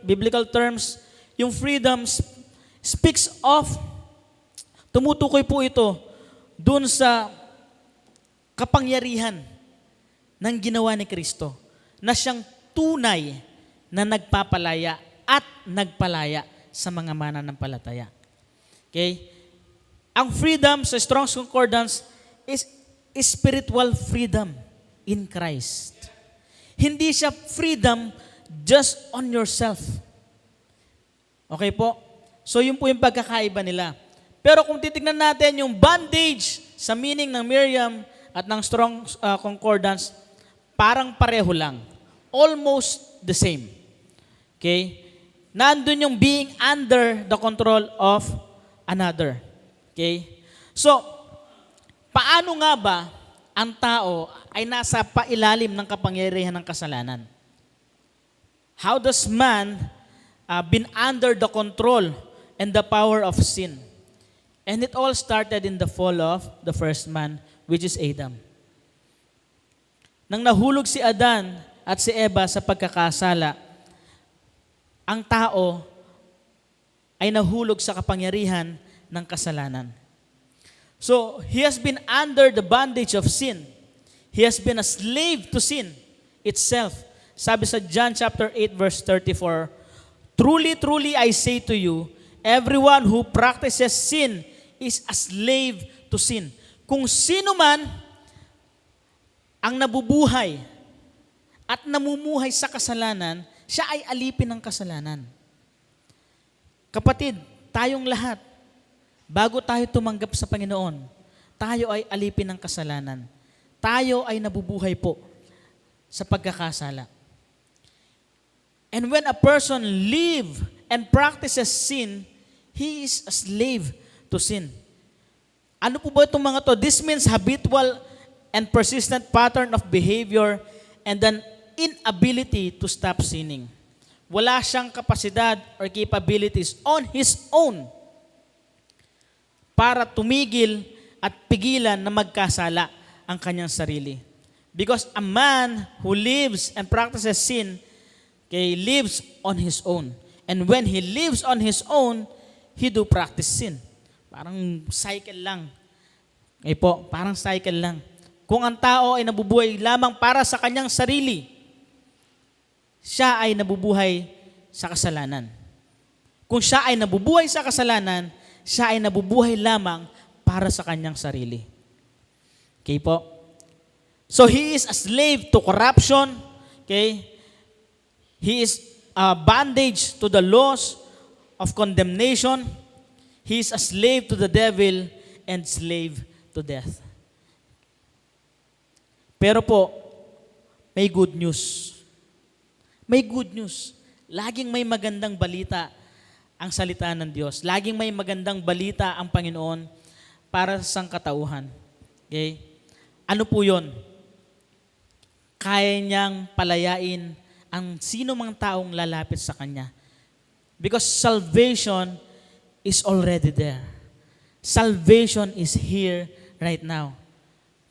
Speaker 7: biblical terms, yung freedom speaks of, tumutukoy po ito dun sa kapangyarihan ng ginawa ni Kristo na siyang tunay na nagpapalaya at nagpalaya sa mga mananampalataya. Okay? Ang freedom sa Strong's Concordance is spiritual freedom in Christ. Hindi siya freedom just on yourself. Okay po? So yun po yung pagkakaiba nila. Pero kung titignan natin yung bondage sa meaning ng Merriam at ng Strong's Concordance, parang pareho lang. Almost the same. Okay? Nandun yung being under the control of another. Okay? So, paano nga ba ang tao ay nasa pailalim ng kapangyarihan ng kasalanan? How does man been under the control and the power of sin? And it all started in the fall of the first man, which is Adam. Nang nahulog si Adan at si Eva sa pagkakasala, ang tao ay nahulog sa kapangyarihan ng kasalanan. So, he has been under the bondage of sin. He has been a slave to sin itself. Sabi sa John chapter 8 verse 34, "Truly, truly I say to you, everyone who practices sin is a slave to sin." Kung sino man ang nabubuhay at namumuhay sa kasalanan, siya ay alipin ng kasalanan. Kapatid, tayong lahat, bago tayo tumanggap sa Panginoon, tayo ay alipin ng kasalanan. Tayo ay nabubuhay po sa pagkakasala. And when a person live and practices sin, he is a slave to sin. Ano po ba itong mga to? This means habitual and persistent pattern of behavior and an inability to stop sinning. Wala siyang kapasidad or capabilities on his own para tumigil at pigilan na magkasala ang kanyang sarili. Because a man who lives and practices sin, okay, lives on his own. And when he lives on his own, he do practice sin. Parang cycle lang. Okay po, parang cycle lang. Kung ang tao ay nabubuhay lamang para sa kanyang sarili, siya ay nabubuhay sa kasalanan. Kung siya ay nabubuhay sa kasalanan, siya ay nabubuhay lamang para sa kanyang sarili. Okay po? So he is a slave to corruption. Okay? He is a bondage to the laws of condemnation. He is a slave to the devil and slave to death. Pero po, may good news. May good news. Laging may magandang balita ang salita ng Diyos. Laging may magandang balita ang Panginoon para sa sangkatauhan. Okay? Ano po yun? Kaya niyang palayain ang sino mang taong lalapit sa Kanya. Because salvation is already there. Salvation is here right now.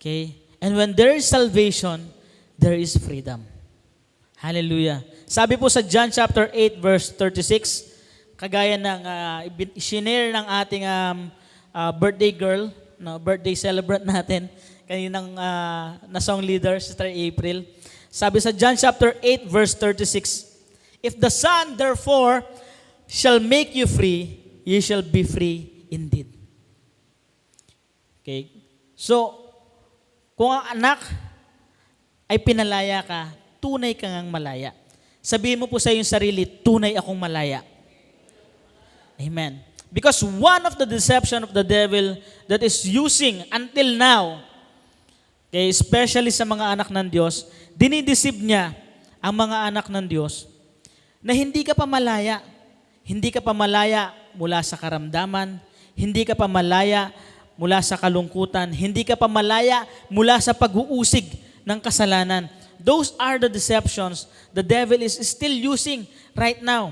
Speaker 7: Okay? And when there is salvation, there is freedom. Hallelujah. Sabi po sa John chapter 8 verse 36, kagaya ng shinare ng ating birthday girl, no, birthday celebrant natin, kaninang na song leader, Sister April. Sabi sa John chapter 8 verse 36, "If the Son therefore shall make you free, ye shall be free indeed." Okay? So, kung ang anak ay pinalaya ka, tunay ka ngang malaya. Sabihin mo po sa iyong sarili, tunay akong malaya. Amen. Because one of the deception of the devil that is using until now, okay, especially sa mga anak ng Diyos, dinideceive niya ang mga anak ng Diyos na hindi ka pa malaya. Hindi ka pa malaya mula sa karamdaman, hindi ka pa malaya mula sa kalungkutan, hindi ka pa malaya mula sa pag-uusig ng kasalanan. Those are the deceptions the devil is still using right now.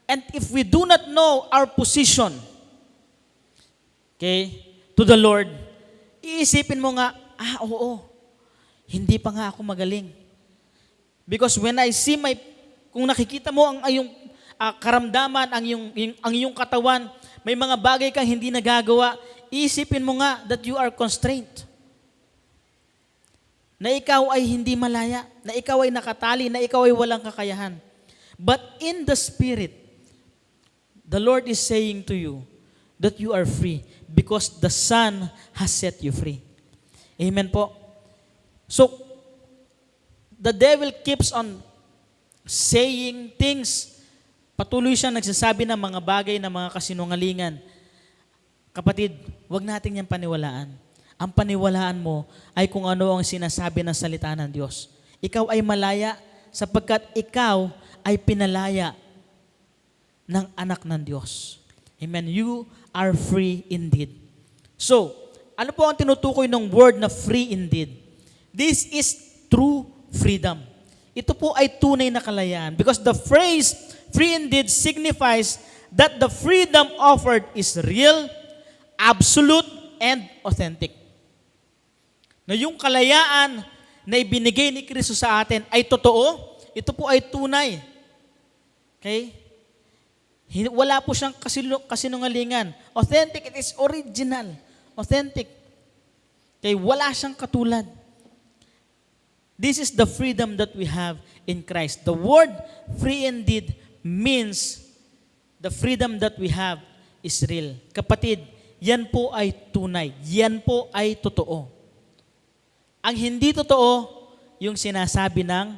Speaker 7: And if we do not know our position, okay, to the Lord, iisipin mo nga, oo, hindi pa nga ako magaling. Because when I see kung nakikita mo ang iyong karamdaman, ang iyong katawan, may mga bagay kang hindi nagagawa, iisipin mo nga that you are constrained. Na ikaw ay hindi malaya, na ikaw ay nakatali, na ikaw ay walang kakayahan. But in the Spirit, the Lord is saying to you that you are free because the Son has set you free. Amen po. So, the devil keeps on saying things. Patuloy siyang nagsasabi ng mga bagay na mga kasinungalingan. Kapatid, wag natin niyang paniwalaan. Ang paniwalaan mo ay kung ano ang sinasabi ng salita ng Diyos. Ikaw ay malaya sapagkat ikaw ay pinalaya ng anak ng Diyos. Amen. You are free indeed. So, ano po ang tinutukoy ng word na free indeed? This is true freedom. Ito po ay tunay na kalayaan because the phrase free indeed signifies that the freedom offered is real, absolute, and authentic. Na yung kalayaan na ibinigay ni Kristo sa atin ay totoo, ito po ay tunay. Okay? Wala po siyang kasinungalingan. Authentic, it is original. Authentic. Okay? Wala siyang katulad. This is the freedom that we have in Christ. The word free indeed means the freedom that we have is real. Kapatid, yan po ay tunay. Yan po ay totoo. Ang hindi totoo, yung sinasabi ng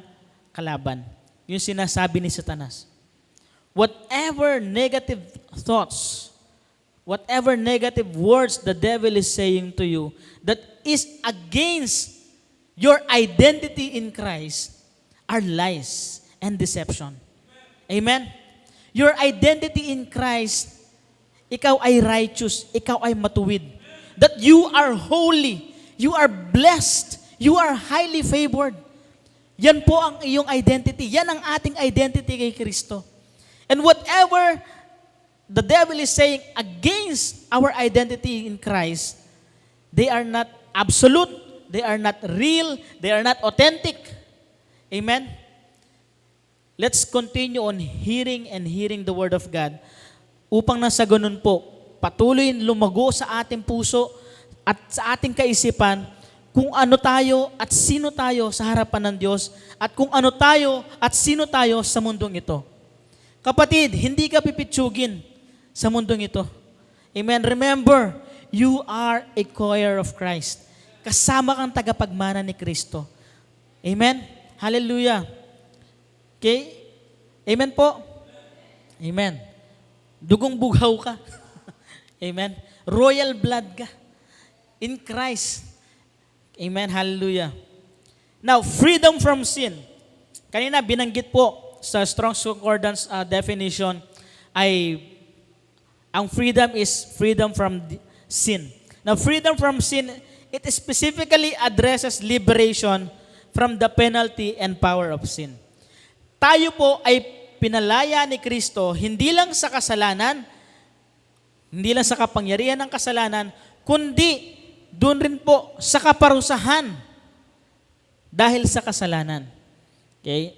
Speaker 7: kalaban. Yung sinasabi ni Satanas. Whatever negative thoughts, whatever negative words the devil is saying to you that is against your identity in Christ are lies and deception. Amen? Your identity in Christ, ikaw ay righteous, ikaw ay matuwid. That you are holy, you are blessed, you are highly favored. Yan po ang iyong identity. Yan ang ating identity kay Kristo. And whatever the devil is saying against our identity in Christ, they are not absolute, they are not real, they are not authentic. Amen? Let's continue on hearing and hearing the Word of God upang nasa ganun po, patuloy lumago sa ating puso at sa ating kaisipan kung ano tayo at sino tayo sa harapan ng Diyos at kung ano tayo at sino tayo sa mundong ito. Kapatid, hindi ka pipitsugin sa mundong ito. Amen? Remember, you are a choir of Christ. Kasama kang tagapagmana ni Kristo. Amen? Hallelujah. Okay? Amen po? Amen. Dugong bughaw ka. Amen. Royal blood ka. In Christ. Amen. Hallelujah. Now, freedom from sin. Kanina binanggit po sa Strong's Concordance definition ay ang freedom is freedom from sin. Now, freedom from sin, it specifically addresses liberation from the penalty and power of sin. Tayo po ay pinalaya ni Kristo hindi lang sa kasalanan, hindi lang sa kapangyarihan ng kasalanan, kundi doon rin po sa kaparusahan dahil sa kasalanan. Okay?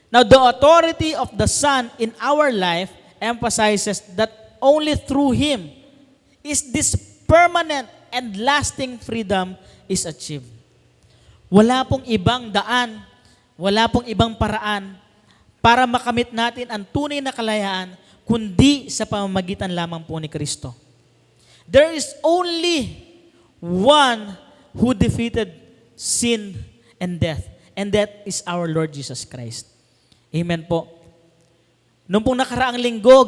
Speaker 7: Now, the authority of the Son in our life emphasizes that only through Him is this permanent and lasting freedom is achieved. Wala pong ibang daan, wala pong ibang paraan para makamit natin ang tunay na kalayaan kundi sa pamamagitan lamang po ni Kristo. There is only one who defeated sin and death, and that is our Lord Jesus Christ. Amen po. Noong pong nakaraang linggo,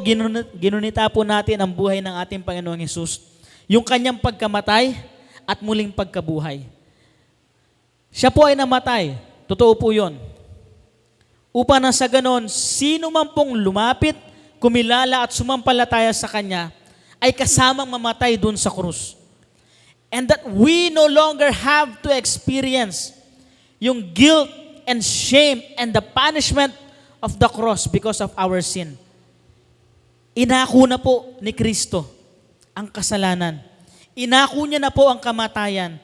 Speaker 7: ginunita po natin ang buhay ng ating Panginoong Hesus, yung kanyang pagkamatay at muling pagkabuhay. Siya po ay namatay. Totoo po yun. Upang na sa ganon, sino man pong lumapit, kumilala at sumampalataya sa Kanya, ay kasamang mamatay dun sa krus. And that we no longer have to experience yung guilt and shame and the punishment of the cross because of our sin. Inako na po ni Kristo ang kasalanan. Inako niya na po ang kamatayan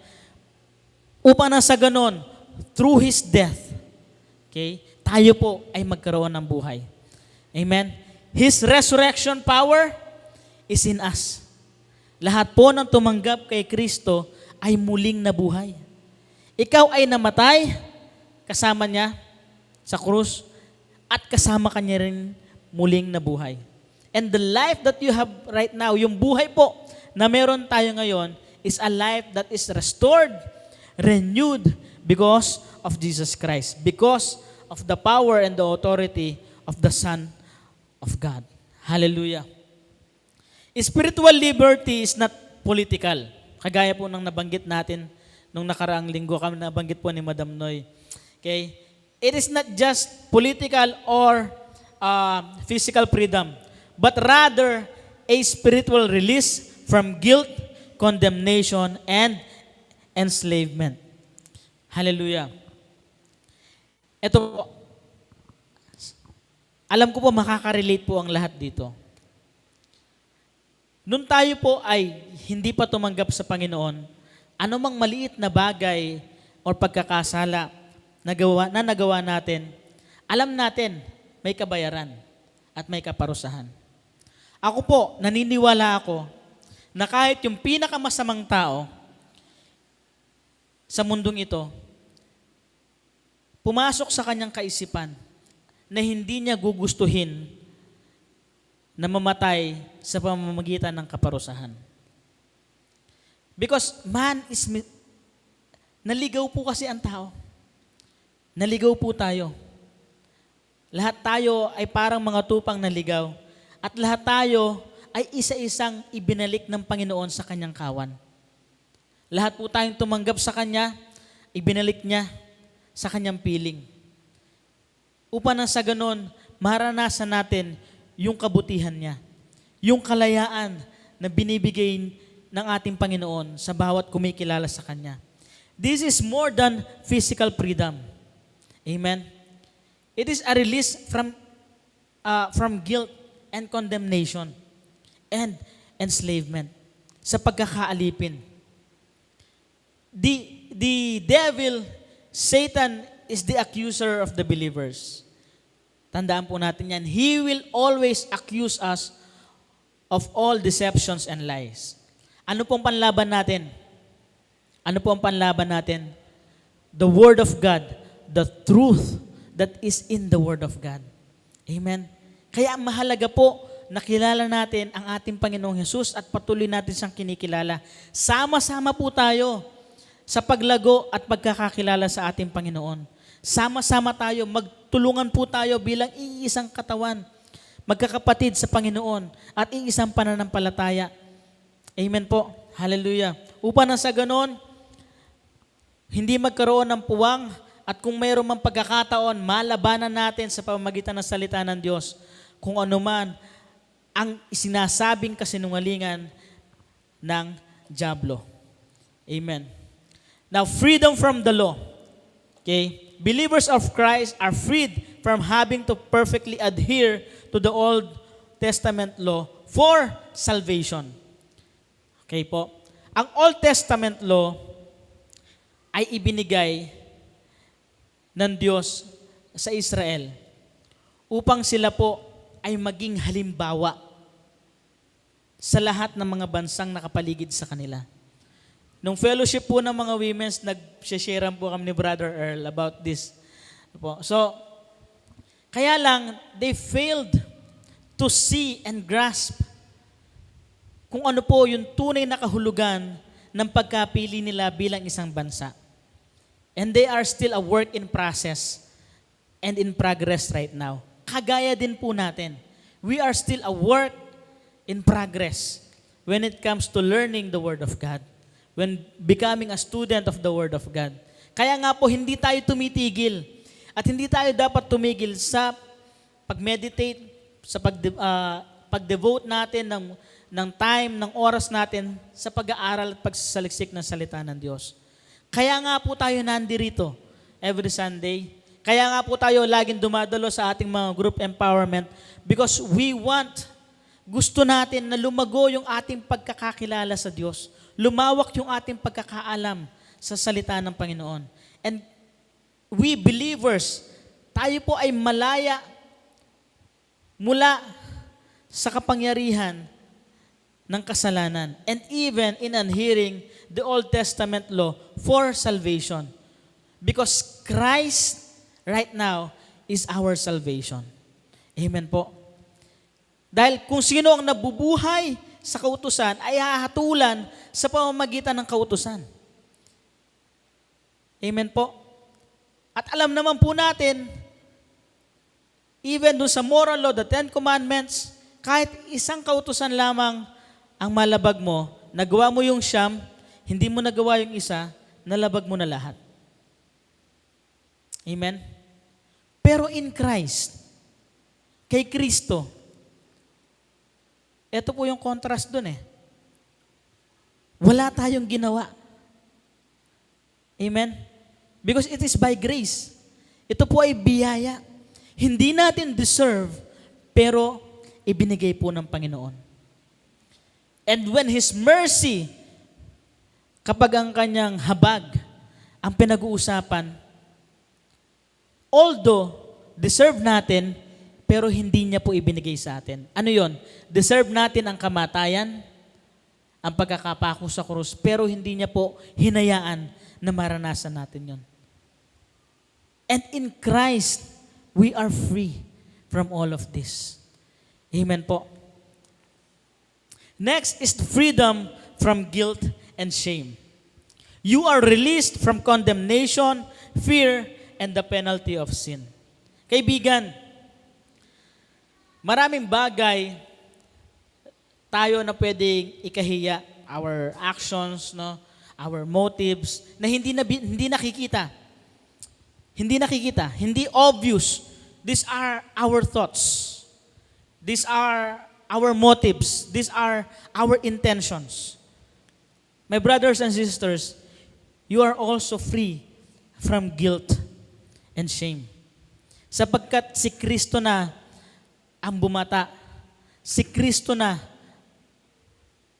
Speaker 7: upang na sa ganon, through His death, okay, tayo po ay magkaroon ng buhay. Amen? His resurrection power is in us. Lahat po ng tumanggap kay Kristo ay muling nabuhay. Ikaw ay namatay kasama niya sa krus at kasama kanya rin muling nabuhay. And the life that you have right now, yung buhay po na meron tayo ngayon, is a life that is restored, renewed because of Jesus Christ. Because of the power and the authority of the Son of God. Hallelujah. Spiritual liberty is not political. Kagaya po ng nabanggit natin nung nakaraang linggo, kami nabanggit po ni Madam Noy. Okay? It is not just political or physical freedom, but rather a spiritual release from guilt, condemnation, and enslavement. Hallelujah. Ito po, alam ko po makaka-relate po ang lahat dito. Nung tayo po ay hindi pa tumanggap sa Panginoon, anumang maliit na bagay o pagkakasala na nagawa natin, alam natin may kabayaran at may kaparusahan. Ako po, naniniwala ako na kahit yung pinakamasamang tao sa mundong ito, pumasok sa kanyang kaisipan na hindi niya gugustuhin na mamatay sa pamamagitan ng kaparusahan. Because naligaw po kasi ang tao. Naligaw po tayo. Lahat tayo ay parang mga tupang naligaw. At lahat tayo ay isa-isang ibinalik ng Panginoon sa kanyang kawan. Lahat po tayong tumanggap sa Kanya, ibinalik niya sa kanyang piling. Upang nang sa ganon, maranasan natin yung kabutihan niya. Yung kalayaan na binibigay ng ating Panginoon sa bawat kumikilala sa Kanya. This is more than physical freedom. Amen? It is a release from guilt and condemnation and enslavement sa pagkakaalipin. The devil, Satan, is the accuser of the believers. Tandaan po natin yan. He will always accuse us of all deceptions and lies. Ano pong panlaban natin? Ano po ang panlaban natin? The Word of God, the truth that is in the Word of God. Amen? Kaya mahalaga po na kilala natin ang ating Panginoong Hesus at patuloy natin siyang kinikilala. Sama-sama po tayo sa paglago at pagkakakilala sa ating Panginoon. Sama-sama tayo, magtulungan po tayo bilang iisang katawan, magkakapatid sa Panginoon at iisang pananampalataya. Amen po. Hallelujah. Upang nang sa ganon, hindi magkaroon ng puwang at kung mayroon mang pagkakataon, malabanan natin sa pamamagitan ng salita ng Diyos kung ano man ang sinasabing kasinungalingan ng dyablo. Amen. Now, freedom from the law. Okay? Believers of Christ are freed from having to perfectly adhere to the Old Testament law for salvation. Okay po? Ang Old Testament law ay ibinigay ng Diyos sa Israel upang sila po ay maging halimbawa sa lahat ng mga bansang nakapaligid sa kanila. Nung fellowship po ng mga women's, nag-sharean po kami ni Brother Earl about this. So, kaya lang, they failed to see and grasp kung ano po yung tunay na kahulugan ng pagkapili nila bilang isang bansa. And they are still a work in process and in progress right now. Kagaya din po natin. We are still a work in progress when it comes to learning the Word of God. When becoming a student of the Word of God. Kaya nga po, hindi tayo tumitigil. At hindi tayo dapat tumigil sa pag-meditate, sa pag-devote natin ng time, ng oras natin sa pag-aaral at pagsasaliksik ng salita ng Diyos. Kaya nga po tayo nandirito every Sunday. Kaya nga po tayo laging dumadalo sa ating mga group empowerment because gusto natin na lumago yung ating pagkakakilala sa Diyos. Lumawak yung ating pagkakaalam sa salita ng Panginoon. And we believers, tayo po ay malaya mula sa kapangyarihan ng kasalanan and even in adhering the Old Testament law for salvation. Because Christ right now is our salvation. Amen po. Dahil kung sino ang nabubuhay sa kautusan ay hahatulan sa pamamagitan ng kautusan. Amen po. At alam naman po natin, even dun sa moral law, the Ten Commandments, kahit isang kautusan lamang ang malabag mo, nagawa mo yung siyam, hindi mo nagawa yung isa, nalabag mo na lahat. Amen? Pero in Christ, kay Kristo, ito po yung contrast dun eh. Wala tayong ginawa. Amen? Because it is by grace. Ito po ay biyaya. Hindi natin deserve, pero ibinigay po ng Panginoon. And when His mercy, kapag ang kanyang habag, ang pinag-uusapan, although deserve natin, pero hindi niya po ibinigay sa atin. Ano yon? Deserve natin ang kamatayan, ang pagkakapako sa krus, pero hindi niya po hinayaan na maranasan natin yon. And in Christ, we are free from all of this. Amen po. Next is freedom from guilt and shame. You are released from condemnation, fear, and the penalty of sin. Kaibigan, maraming bagay tayo na pwedeng ikahiya, our actions, no, our motives, na hindi nakikita. Hindi nakikita, hindi obvious. These are our thoughts. These are our motives. These are our intentions. My brothers and sisters, you are also free from guilt and shame. Sapagkat si Kristo na ang bumata. Si Kristo na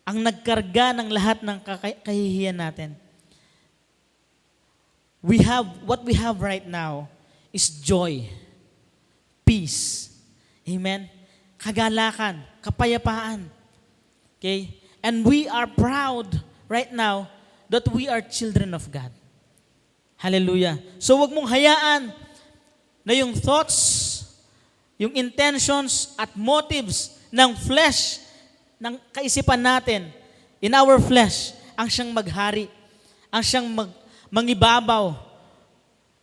Speaker 7: ang nagkarga ng lahat ng kahihiyan natin. What we have right now is joy, peace, amen, kagalakan, kapayapaan. Okay? And we are proud right now that we are children of God. Hallelujah. So wag mong hayaan na yung thoughts, yung intentions at motives ng flesh, ng kaisipan natin, in our flesh, ang siyang maghari, ang siyang mangibabaw.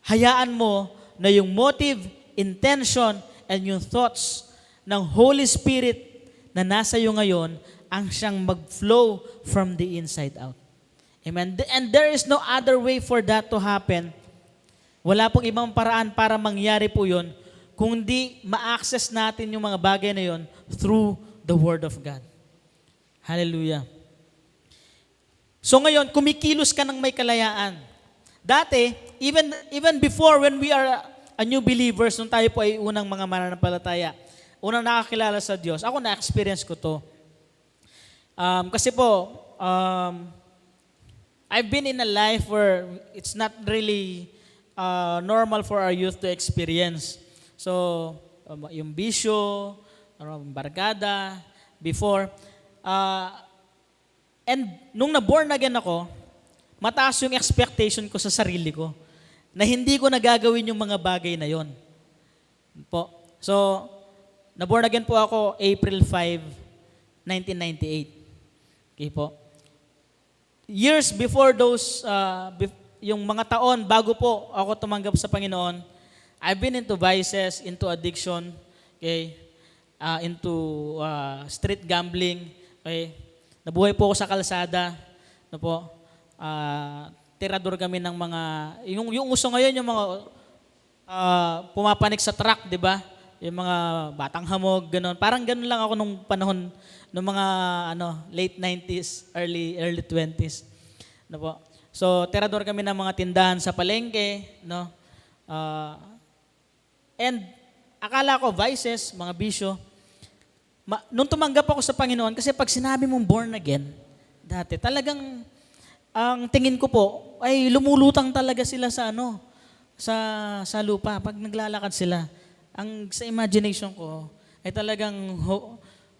Speaker 7: Hayaan mo na yung motive, intention, and yung thoughts ng Holy Spirit na nasa iyo ngayon, ang siyang mag-flow from the inside out. Amen? And there is no other way for that to happen. Wala pong ibang paraan para mangyari po yun, kundi ma-access natin yung mga bagay na yun through the Word of God. Hallelujah. So ngayon, kumikilos ka ng may kalayaan. Dati, even before when we are a new believers, nung tayo po ay unang mga mananampalataya, unang nakakilala sa Diyos, ako na-experience ko to. Kasi po, I've been in a life where it's not really normal for our youth to experience. So, yung bisyo, barkada, before. And nung na-born again ako, mataas yung expectation ko sa sarili ko na hindi ko nagagawin yung mga bagay na yon. Po. So, na-born again po ako April 5, 1998. Okay po. Years before those, yung mga taon bago po ako tumanggap sa Panginoon, I've been into vices, into addiction, okay, into street gambling, okay. Nabuhay po ako sa kalsada, no po. Tirador kami ng mga, yung uso ngayon, yung mga pumapanik sa truck, di ba? Yung mga batang hamog, gano'n. Parang gano'n lang ako nung panahon, nung mga late 90s, early 20s. No po. So, tirador kami ng mga tindahan sa palengke, no? And akala ko, vices, mga bisyo. Nung tumanggap ako sa Panginoon, kasi pag sinabi mong born again, dati, talagang, ang tingin ko po, ay lumulutang talaga sila sa sa lupa. Pag naglalakad sila, sa imagination ko, ay talagang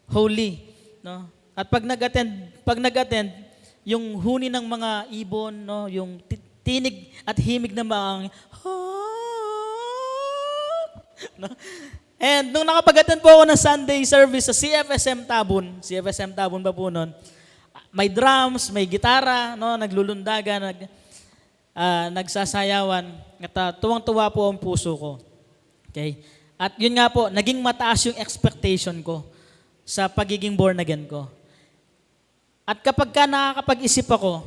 Speaker 7: holy. No? At pag nag-attend, yung huni ng mga ibon, no, yung tinig at himig ng mga, no? And nung nakapag-attend po ako ng Sunday service sa CFSM Tabon pa po nun, may drums, may gitara, no, naglulundagan, nagsasayawan, at tuwang-tuwa po ang puso ko. Okay? At yun nga po, naging mataas yung expectation ko sa pagiging born again ko. At kapag ka nakakapag-isip ako,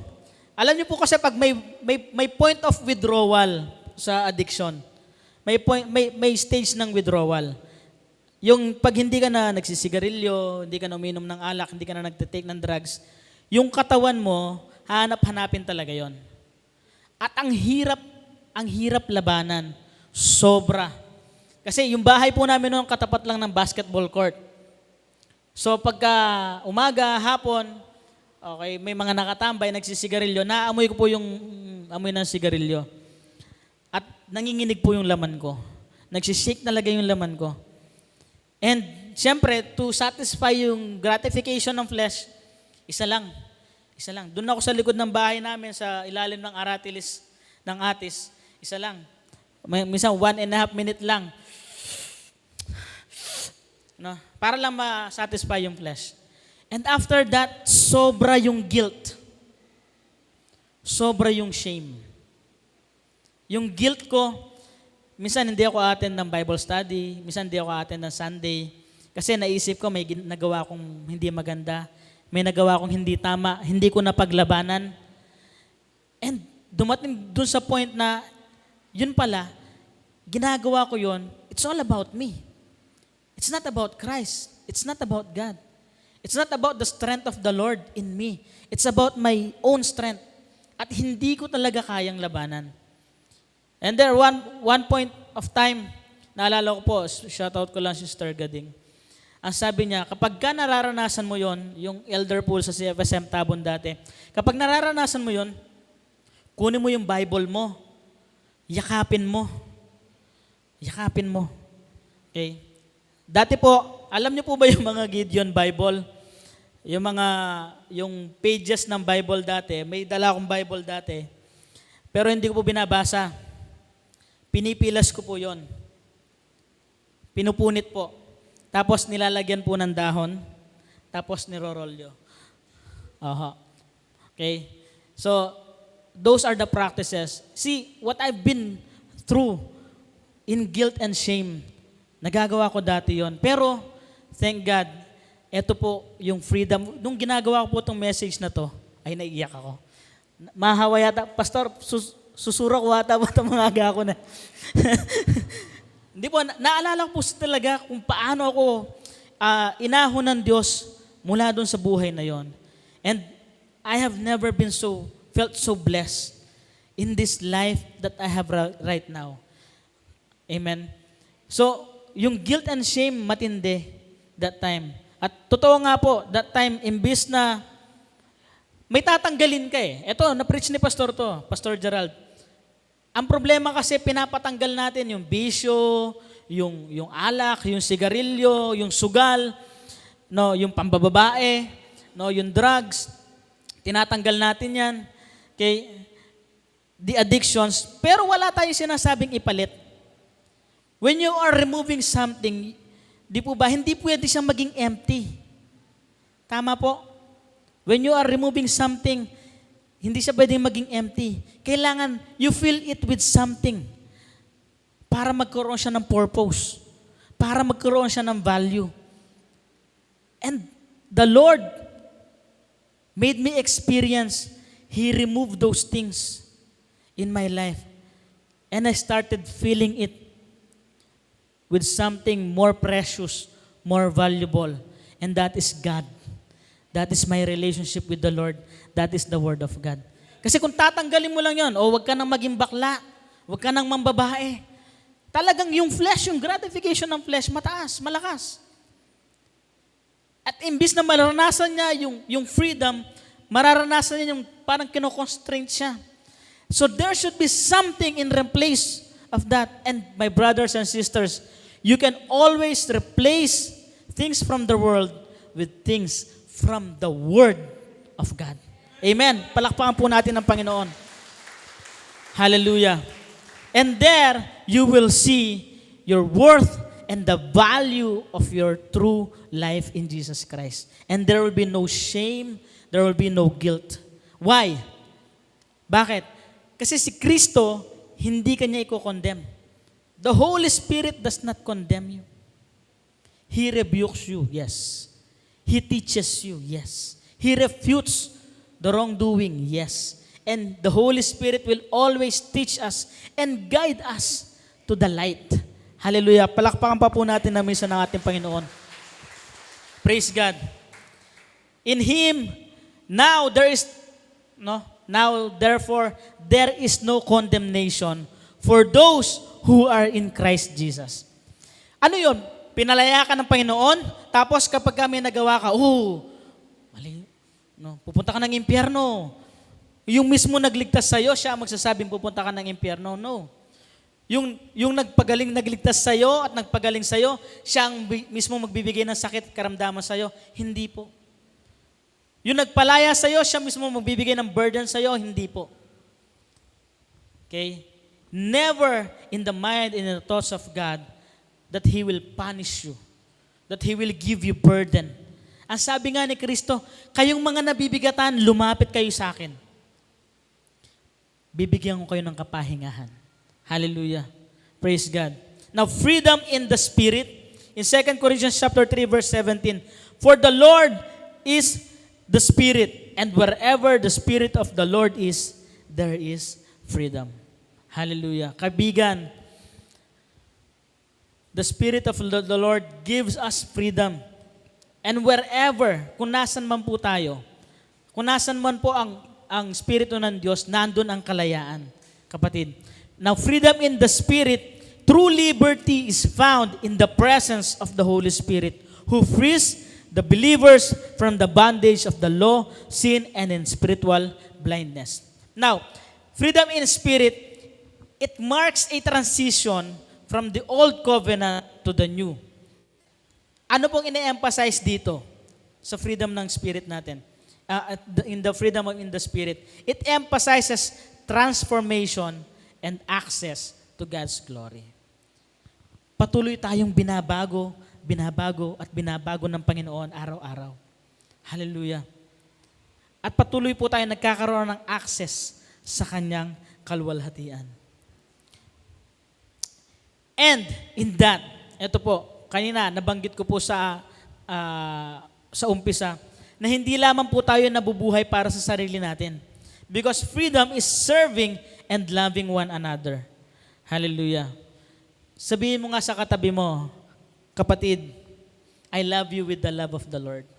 Speaker 7: alam niyo po kasi pag may point of withdrawal sa addiction, may stage ng withdrawal. Yung pag hindi ka na nagsisigarilyo, hindi ka na uminom ng alak, hindi ka na nagtitake ng drugs, yung katawan mo, hanap-hanapin talaga yon. At ang hirap labanan. Sobra. Kasi yung bahay po namin noon katapat lang ng basketball court. So pagka umaga, hapon, okay, may mga nakatambay, nagsisigarilyo, naamoy ko po yung amoy ng sigarilyo. At nanginginig po yung laman ko. Nagsishake talaga yung laman ko. And siyempre, to satisfy yung gratification ng flesh, isa lang. Doon ako sa likod ng bahay namin, sa ilalim ng aratilis ng atis. Isa lang. Minsan 1.5 minute lang. No? Para lang ma-satisfy yung flesh. And after that, sobra yung guilt. Sobra yung shame. Yung guilt ko, minsan hindi ako attend ng Bible study, minsan hindi ako attend ng Sunday, kasi naisip ko may nagawa akong hindi maganda, may nagawa akong hindi tama, hindi ko napaglabanan. And dumating dun sa point na, yun pala, ginagawa ko yun, it's all about me. It's not about Christ. It's not about God. It's not about the strength of the Lord in me. It's about my own strength. At hindi ko talaga kayang labanan. And there, one point of time, naalala ko po, shoutout ko lang si Sister Gading. Ang sabi niya, kapag ka nararanasan mo yon, yung elder pool sa CFSM Tabon dati, kapag nararanasan mo yon, kunin mo yung Bible mo, yakapin mo. Okay? Dati po, alam niyo po ba yung mga Gideon Bible? Yung pages ng Bible dati, may dala akong Bible dati, pero hindi ko po binabasa. Pinipilas ko po yon. Pinupunit po. Tapos nilalagyan po ng dahon. Tapos nirorolyo. Okay? So, those are the practices. See, what I've been through in guilt and shame, nagagawa ko dati yon. Pero, thank God, ito po yung freedom. Nung ginagawa ko po itong message na to, ay naiiyak ako. Mahawa yata, Pastor, susura ko ata ba itong mga aga ko na. Hindi po, naalala ko po talaga kung paano ako inahon ng Diyos mula doon sa buhay na yon. And I have never felt so blessed in this life that I have right now. Amen. So, yung guilt and shame matindi that time. At totoo nga po, that time, imbis na may tatanggalin ka eh. Ito, na-preach ni Pastor to, Pastor Gerald. Ang problema kasi pinapatanggal natin yung bisyo, yung alak, yung sigarilyo, yung sugal, no, yung pambababae, no, yung drugs. Tinatanggal natin yan. Okay? The addictions. Pero wala tayong sinasabing ipalit. When you are removing something, di po ba, hindi pwede siyang maging empty. Tama po? When you are removing something, hindi siya pwedeng maging empty. Kailangan you fill it with something para magkaroon siya ng purpose, para magkaroon siya ng value. And the Lord made me experience, He removed those things in my life. And I started feeling it with something more precious, more valuable. And that is God. That is my relationship with the Lord. That is the Word of God. Kasi kung tatanggalin mo lang yon, wag ka nang maging bakla, wag ka nang mambabae, talagang yung flesh, yung gratification ng flesh, mataas, malakas. At imbis na maranasan niya yung freedom, mararanasan niya yung parang kino-constraint siya. So there should be something in replace of that. And my brothers and sisters, you can always replace things from the world with things from the Word of God. Amen. Palakpakan po natin ng Panginoon. Hallelujah. And there, you will see your worth and the value of your true life in Jesus Christ. And there will be no shame, there will be no guilt. Why? Bakit? Kasi si Kristo, hindi kanya i-condemn. The Holy Spirit does not condemn you. He rebukes you, yes. He teaches you, yes. He refutes the wrongdoing, yes. And the Holy Spirit will always teach us and guide us to the light. Hallelujah. Palakpakan pa po natin na misa ng ating Panginoon. Praise God. In Him, now therefore, there is no condemnation for those who are in Christ Jesus. Ano yun? Pinalaya ka ng Panginoon, tapos kapag kami nagawa ka, mali, pupunta ka ng impyerno. Yung mismo nagligtas sa'yo, siya ang magsasabing pupunta ka ng impyerno. No. Yung nagligtas sa'yo at nagpagaling sa'yo, siya ang mismo magbibigay ng sakit at karamdaman sa'yo. Hindi po. Yung nagpalaya sa'yo, siya mismo magbibigay ng burden sa'yo. Hindi po. Okay? Never in the mind and in the thoughts of God that He will punish you, that He will give you burden. Ang sabi nga ni Kristo, kayong mga nabibigatan, lumapit kayo sa akin. Bibigyan ko kayo ng kapahingahan. Hallelujah. Praise God. Now, freedom in the Spirit. In 2 Corinthians chapter 3, verse 17, for the Lord is the Spirit, and wherever the Spirit of the Lord is, there is freedom. Hallelujah. Kaibigan, the Spirit of the Lord gives us freedom. And wherever, kung nasan man po tayo, kung nasan man po ang Espiritu ng Diyos, nandun ang kalayaan. Kapatid, now freedom in the Spirit, true liberty is found in the presence of the Holy Spirit, who frees the believers from the bondage of the law, sin, and in spiritual blindness. Now, freedom in spirit, it marks a transition from the old covenant to the new. Ano pong ine-emphasize dito sa freedom ng spirit natin? In the freedom in the Spirit, it emphasizes transformation and access to God's glory. Patuloy tayong binabago at binabago ng Panginoon araw-araw. Hallelujah. At patuloy po tayo nagkakaroon ng access sa Kanyang kaluwalhatian. And in that, ito po, kanina nabanggit ko po sa umpisa, na hindi lamang po tayo nabubuhay para sa sarili natin. Because freedom is serving and loving one another. Hallelujah. Sabihin mo nga sa katabi mo, kapatid, I love you with the love of the Lord.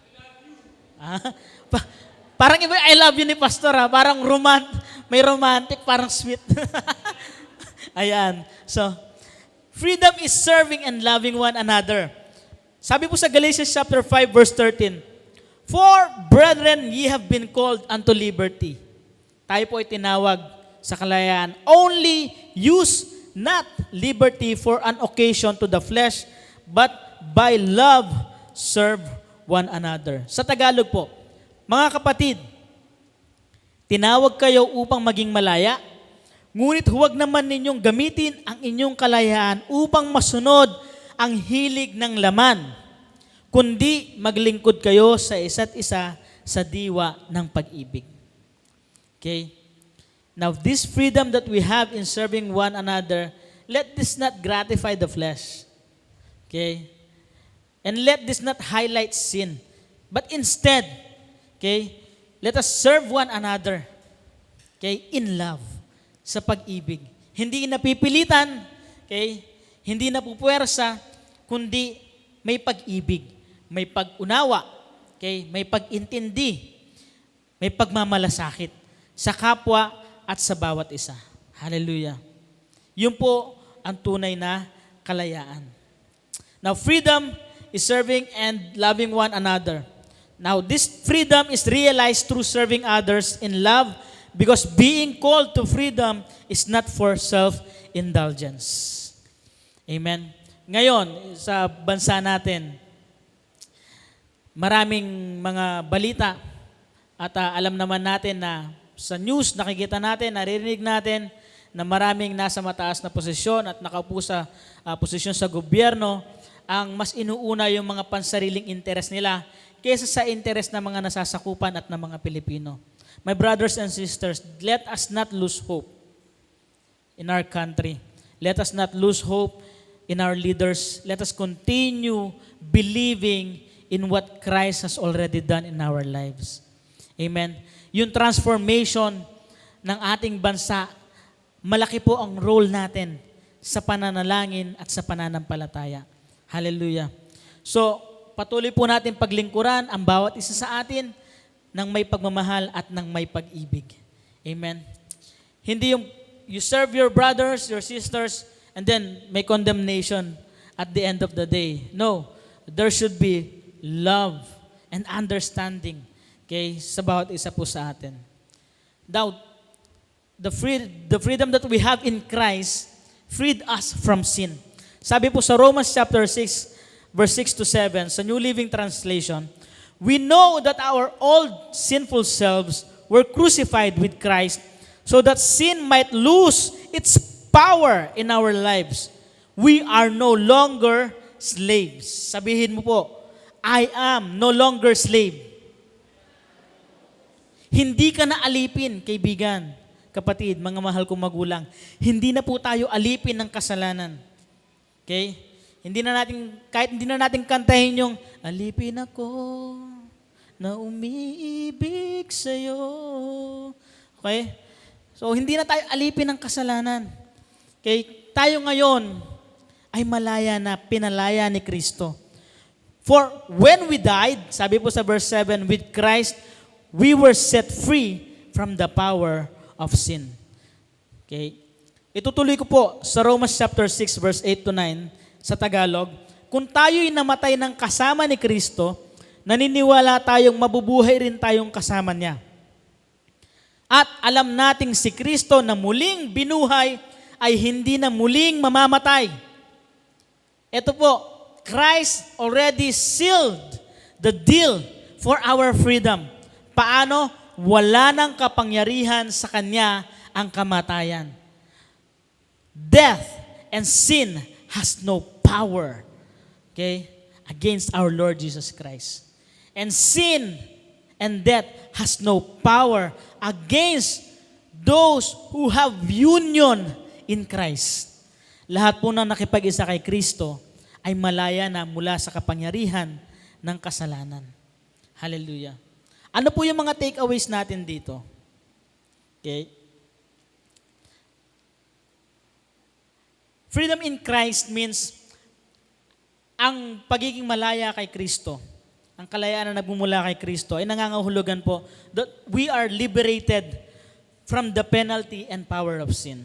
Speaker 7: Parang iba, I love you ni Pastor ha. Parang may romantic, parang sweet. Ayan. So, freedom is serving and loving one another. Sabi po sa Galatians chapter 5 verse 13, for brethren, ye have been called unto liberty. Tayo po ay tinawag sa kalayaan. Only use not liberty for an occasion to the flesh, but by love serve one another. Sa Tagalog po, mga kapatid, tinawag kayo upang maging malaya, ngunit huwag naman ninyong gamitin ang inyong kalayaan upang masunod ang hilig ng laman, kundi maglingkod kayo sa isa't isa sa diwa ng pag-ibig. Okay? Now, this freedom that we have in serving one another, let this not gratify the flesh. Okay? And let this not highlight sin. But instead, okay, let us serve one another, okay, in love, sa pag-ibig. Hindi napipilitan, okay, hindi napupuwersa, kundi may pag-ibig, may pag-unawa, okay, may pag-intindi, may pagmamalasakit sa kapwa at sa bawat isa. Hallelujah. Yun po ang tunay na kalayaan. Now, freedom is serving and loving one another. Now, this freedom is realized through serving others in love, because being called to freedom is not for self-indulgence. Amen. Ngayon, sa bansa natin, maraming mga balita at alam naman natin na sa news, nakikita natin, naririnig natin na maraming nasa mataas na posisyon at nakaupo sa posisyon sa gobyerno, ang mas inuuna yung mga pansariling interes nila kaysa sa interes ng mga nasasakupan at ng mga Pilipino. My brothers and sisters, let us not lose hope in our country. Let us not lose hope in our leaders. Let us continue believing in what Christ has already done in our lives. Amen. Yung transformation ng ating bansa, malaki po ang role natin sa pananalangin at sa pananampalataya. Hallelujah. So, patuloy po natin paglingkuran ang bawat isa sa atin ng may pagmamahal at ng may pag-ibig. Amen. Hindi yung you serve your brothers, your sisters, and then may condemnation at the end of the day. No. There should be love and understanding, okay, sa bawat isa po sa atin. Now, the freedom that we have in Christ freed us from sin. Sabi po sa Romans chapter 6, verse 6 to 7, sa New Living Translation, we know that our old sinful selves were crucified with Christ so that sin might lose its power in our lives. We are no longer slaves. Sabihin mo po, I am no longer slave. Hindi ka na alipin, kaibigan, kapatid, mga mahal kong magulang. Hindi na po tayo alipin ng kasalanan. Okay? Kahit hindi na natin kantahin yung, alipin ako na umiibig sa'yo. Okay? So, hindi na tayo alipin ng kasalanan. Okay? Tayo ngayon ay malaya na, pinalaya ni Kristo. For when we died, sabi po sa verse 7, with Christ, we were set free from the power of sin. Okay? Itutuloy ko po sa Romans chapter 6, verse 8 to 9, sa Tagalog, kung tayo'y namatay ng kasama ni Kristo, naniniwala tayong mabubuhay rin tayong kasama niya. At alam nating si Kristo na muling binuhay ay hindi na muling mamamatay. Ito po, Christ already sealed the deal for our freedom. Paano? Wala nang kapangyarihan sa Kanya ang kamatayan. Death and sin has no power, okay, against our Lord Jesus Christ. And sin and death has no power against those who have union in Christ. Lahat po na nakipag-isa kay Kristo ay malaya na mula sa kapangyarihan ng kasalanan. Hallelujah. Ano po yung mga takeaways natin dito? Okay. Freedom in Christ means ang pagiging malaya kay Kristo, ang kalayaan na nagmumula kay Kristo ay nangangahulugan po that we are liberated from the penalty and power of sin.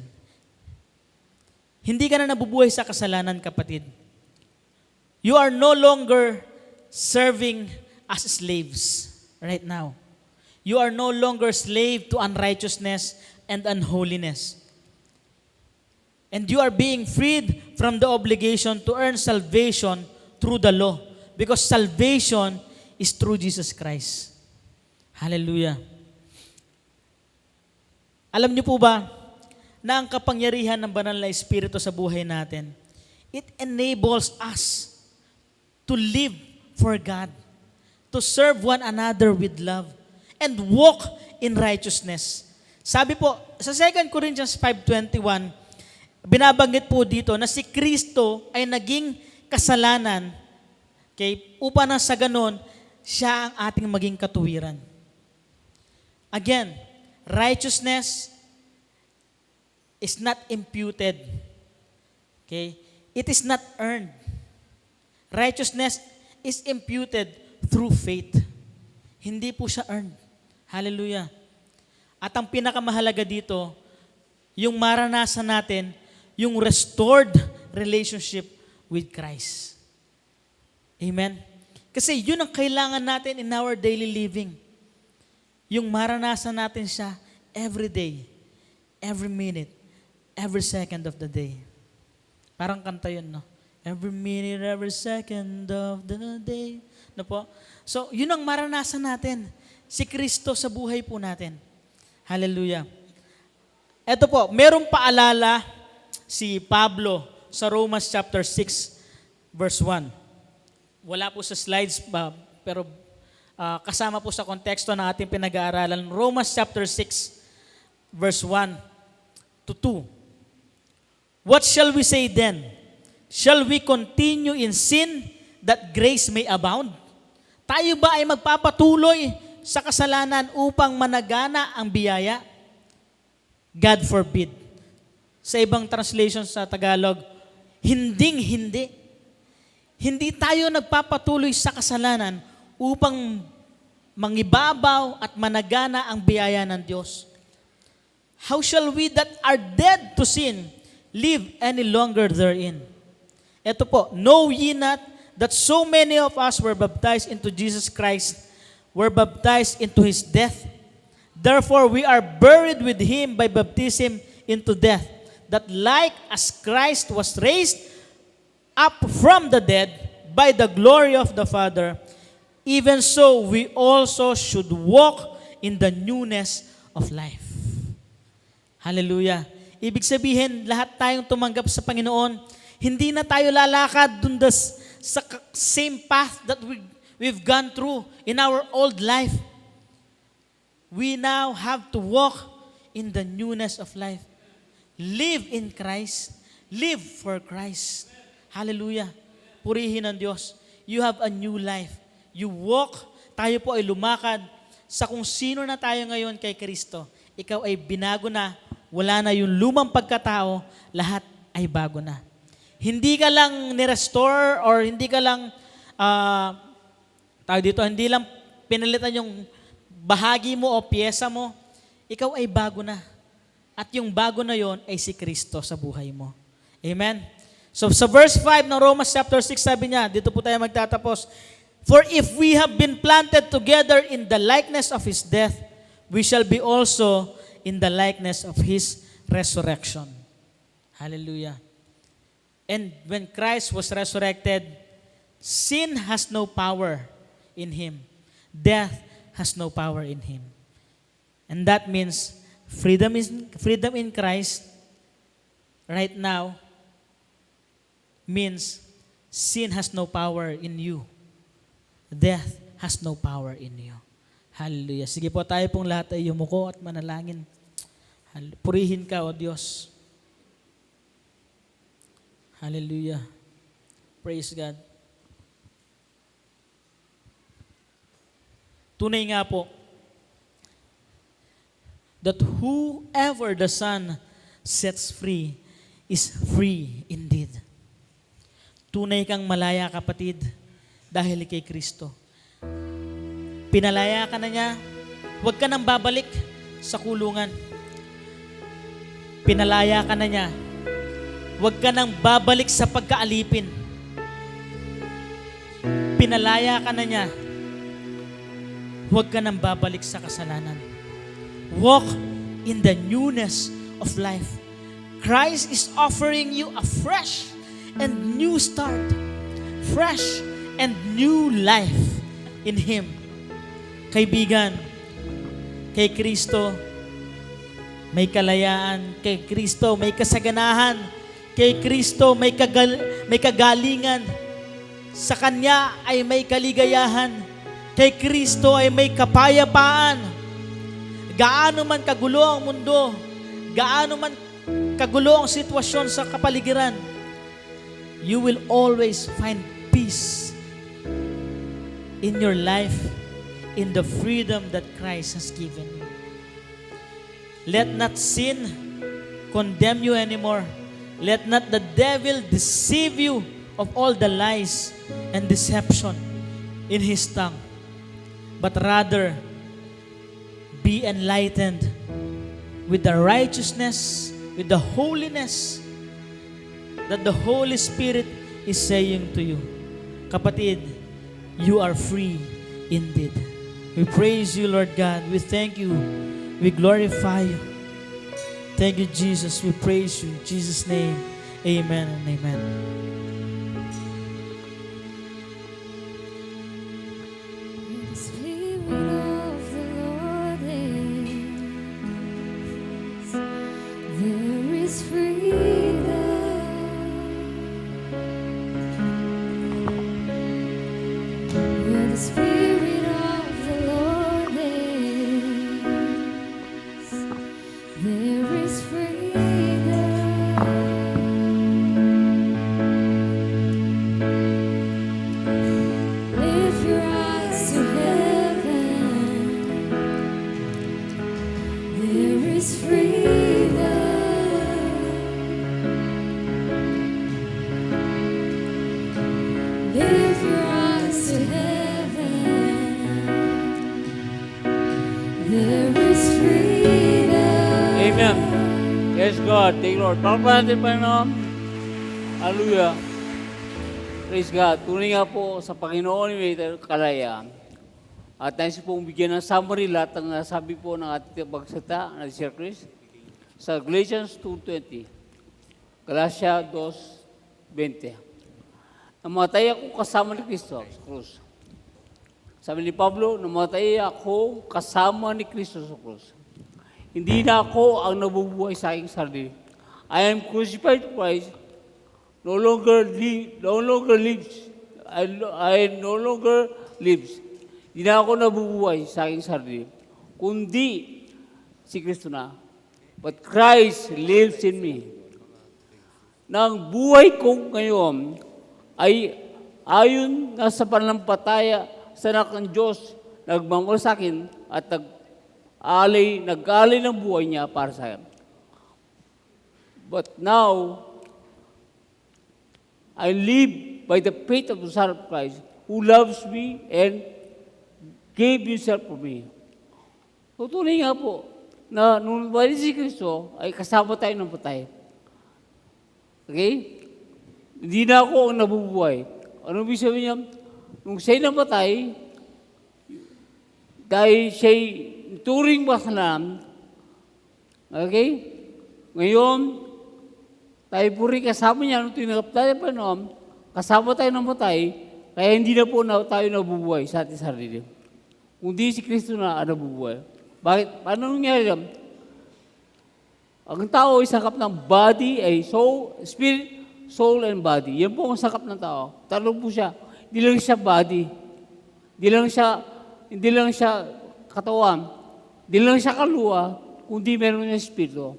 Speaker 7: Hindi ka na nabubuhay sa kasalanan, kapatid. You are no longer serving as slaves right now. You are no longer slave to unrighteousness and unholiness. And you are being freed from the obligation to earn salvation through the law. Because salvation is through Jesus Christ. Hallelujah. Alam niyo po ba na ang kapangyarihan ng banal na Espiritu sa buhay natin, it enables us to live for God, to serve one another with love, and walk in righteousness. Sabi po, sa 2 Corinthians 5:21, binabanggit po dito na si Kristo ay naging kasalanan, okay, upang na sa ganon, siya ang ating maging katuwiran. Again, righteousness is not imputed. Okay? It is not earned. Righteousness is imputed through faith. Hindi po siya earned. Hallelujah. At ang pinakamahalaga dito, yung maranasan natin, yung restored relationship with Christ. Amen? Kasi yun ang kailangan natin in our daily living. Yung maranasan natin siya every day, every minute, every second of the day. Parang kanta yun, no? Every minute, every second of the day. No po? So, yun ang maranasan natin. Si Kristo sa buhay po natin. Hallelujah. Ito po, merong paalala si Pablo sa Romans chapter 6, verse 1. Wala po sa slides ba, pero kasama po sa konteksto ng ating pinag-aaralan. Romans chapter 6, verse 1 to 2. What shall we say then? Shall we continue in sin that grace may abound? Tayo ba ay magpapatuloy sa kasalanan upang managana ang biyaya? God forbid. Sa ibang translation sa Tagalog, hinding-hindi. Hindi tayo nagpapatuloy sa kasalanan upang mangibabaw at managana ang biyaya ng Diyos. How shall we that are dead to sin live any longer therein? Ito po, know ye not that so many of us were baptized into Jesus Christ, were baptized into His death? Therefore, we are buried with Him by baptism into death, that like as Christ was raised up from the dead by the glory of the Father, even so we also should walk in the newness of life. Hallelujah. Ibig sabihin, lahat tayong tumanggap sa Panginoon, hindi na tayo lalakad dun sa same path that we've gone through in our old life. We now have to walk in the newness of life. Live in Christ. Live for Christ. Hallelujah. Purihin ang Diyos. You have a new life. You walk, tayo po ay lumakad sa kung sino na tayo ngayon kay Kristo. Ikaw ay binago na, wala na yung lumang pagkatao, lahat ay bago na. Hindi ka lang ni-restore or hindi ka lang, hindi lang pinalitan yung bahagi mo o pyesa mo, ikaw ay bago na. At yung bago na yon ay si Kristo sa buhay mo. Amen? So sa verse 5 ng Romans chapter 6, sabi niya, dito po tayo magtatapos, for if we have been planted together in the likeness of His death, we shall be also in the likeness of His resurrection. Hallelujah. And when Christ was resurrected, sin has no power in Him. Death has no power in Him. And that means freedom in Christ right now means sin has no power in you. Death has no power in you. Hallelujah. Sige po, tayo pong lahat ay yumuko at manalangin. Purihin ka, O Diyos. Hallelujah. Praise God. Tunay nga po, that whoever the Son sets free is free indeed. Tunay kang malaya, kapatid, dahil kay Kristo. Pinalaya ka na niya, huwag ka nang babalik sa kulungan. Pinalaya ka na niya, huwag ka nang babalik sa pagkaalipin. Pinalaya ka na niya, huwag ka nang babalik sa kasalanan. Walk in the newness of life. Christ is offering you a fresh and new start. Fresh and new life in Him. Kaibigan, kay Kristo may kalayaan, kay Kristo may kasaganahan, kay Kristo may kagalingan, sa Kanya ay may kaligayahan, kay Kristo ay may kapayapaan. Gaano man kagulo ang mundo, gaano man kagulo ang sitwasyon sa kapaligiran, you will always find peace in your life, in the freedom that Christ has given you. Let not sin condemn you anymore. Let not the devil deceive you of all the lies and deception in his tongue. But rather, be enlightened with the righteousness, with the holiness that the Holy Spirit is saying to you. Kapatid, you are free indeed. We praise you, Lord God. We thank you. We glorify you. Thank you, Jesus. We praise you in Jesus' name. Amen and amen.
Speaker 3: The Spirit of the Lord is
Speaker 8: Praise God. Thank you, Lord. Palpalan natin, Panginoon. Hallelujah. Praise God. Tunay nga po sa Panginoon may kalayaan. At nais pong bigyan ng summary lahat ng sabi po ng ating pagsata na si Sir Chris sa Galatians 2:20. Galatia 2:20. Namatay ako kasama ni Kristo sa krus. Sabi ni Pablo, namatay ako kasama ni Kristo sa krus. Hindi na ako ang nabubuhay sa aking sarili. I am crucified to Christ. No longer lives. I no longer lives. Hindi na ako nabubuhay sa aking sarili. Kundi si Kristo na. But Christ lives in me. Nang buhay ko ngayon ay ayon na sa pananampalataya sa anak ng Diyos, nagmamahal sa akin at nag-alay ng buhay niya para sa akin. But now, I live by the faith of the Son of Christ who loves me and gave himself for me. Tutuloy nga po na nung wali si Kristo ay kasama tayo ng patay. Okay? Hindi na ako ang nabubuhay. Ano ibig sabihin niya? Nung siya'y namatay, dahil siya'y turing makasalanan, okay? Ngayon, tayo po rin kasama niya, nung tinanggap tayo pa noon, kasama tayo ng matay, kaya hindi na po tayo nabubuhay sa ating sarili. Kundi si Kristo na ang nabubuhay. Bakit? Paano nangyari yan? Ang tao ay sakap ng body, ay soul, spirit, soul, and body. Yan po ang sakap ng tao. Tanong po siya, hindi lang siya body, hindi lang siya katawan, hindi lang siya kaluluwa, kundi meron niya espiritu.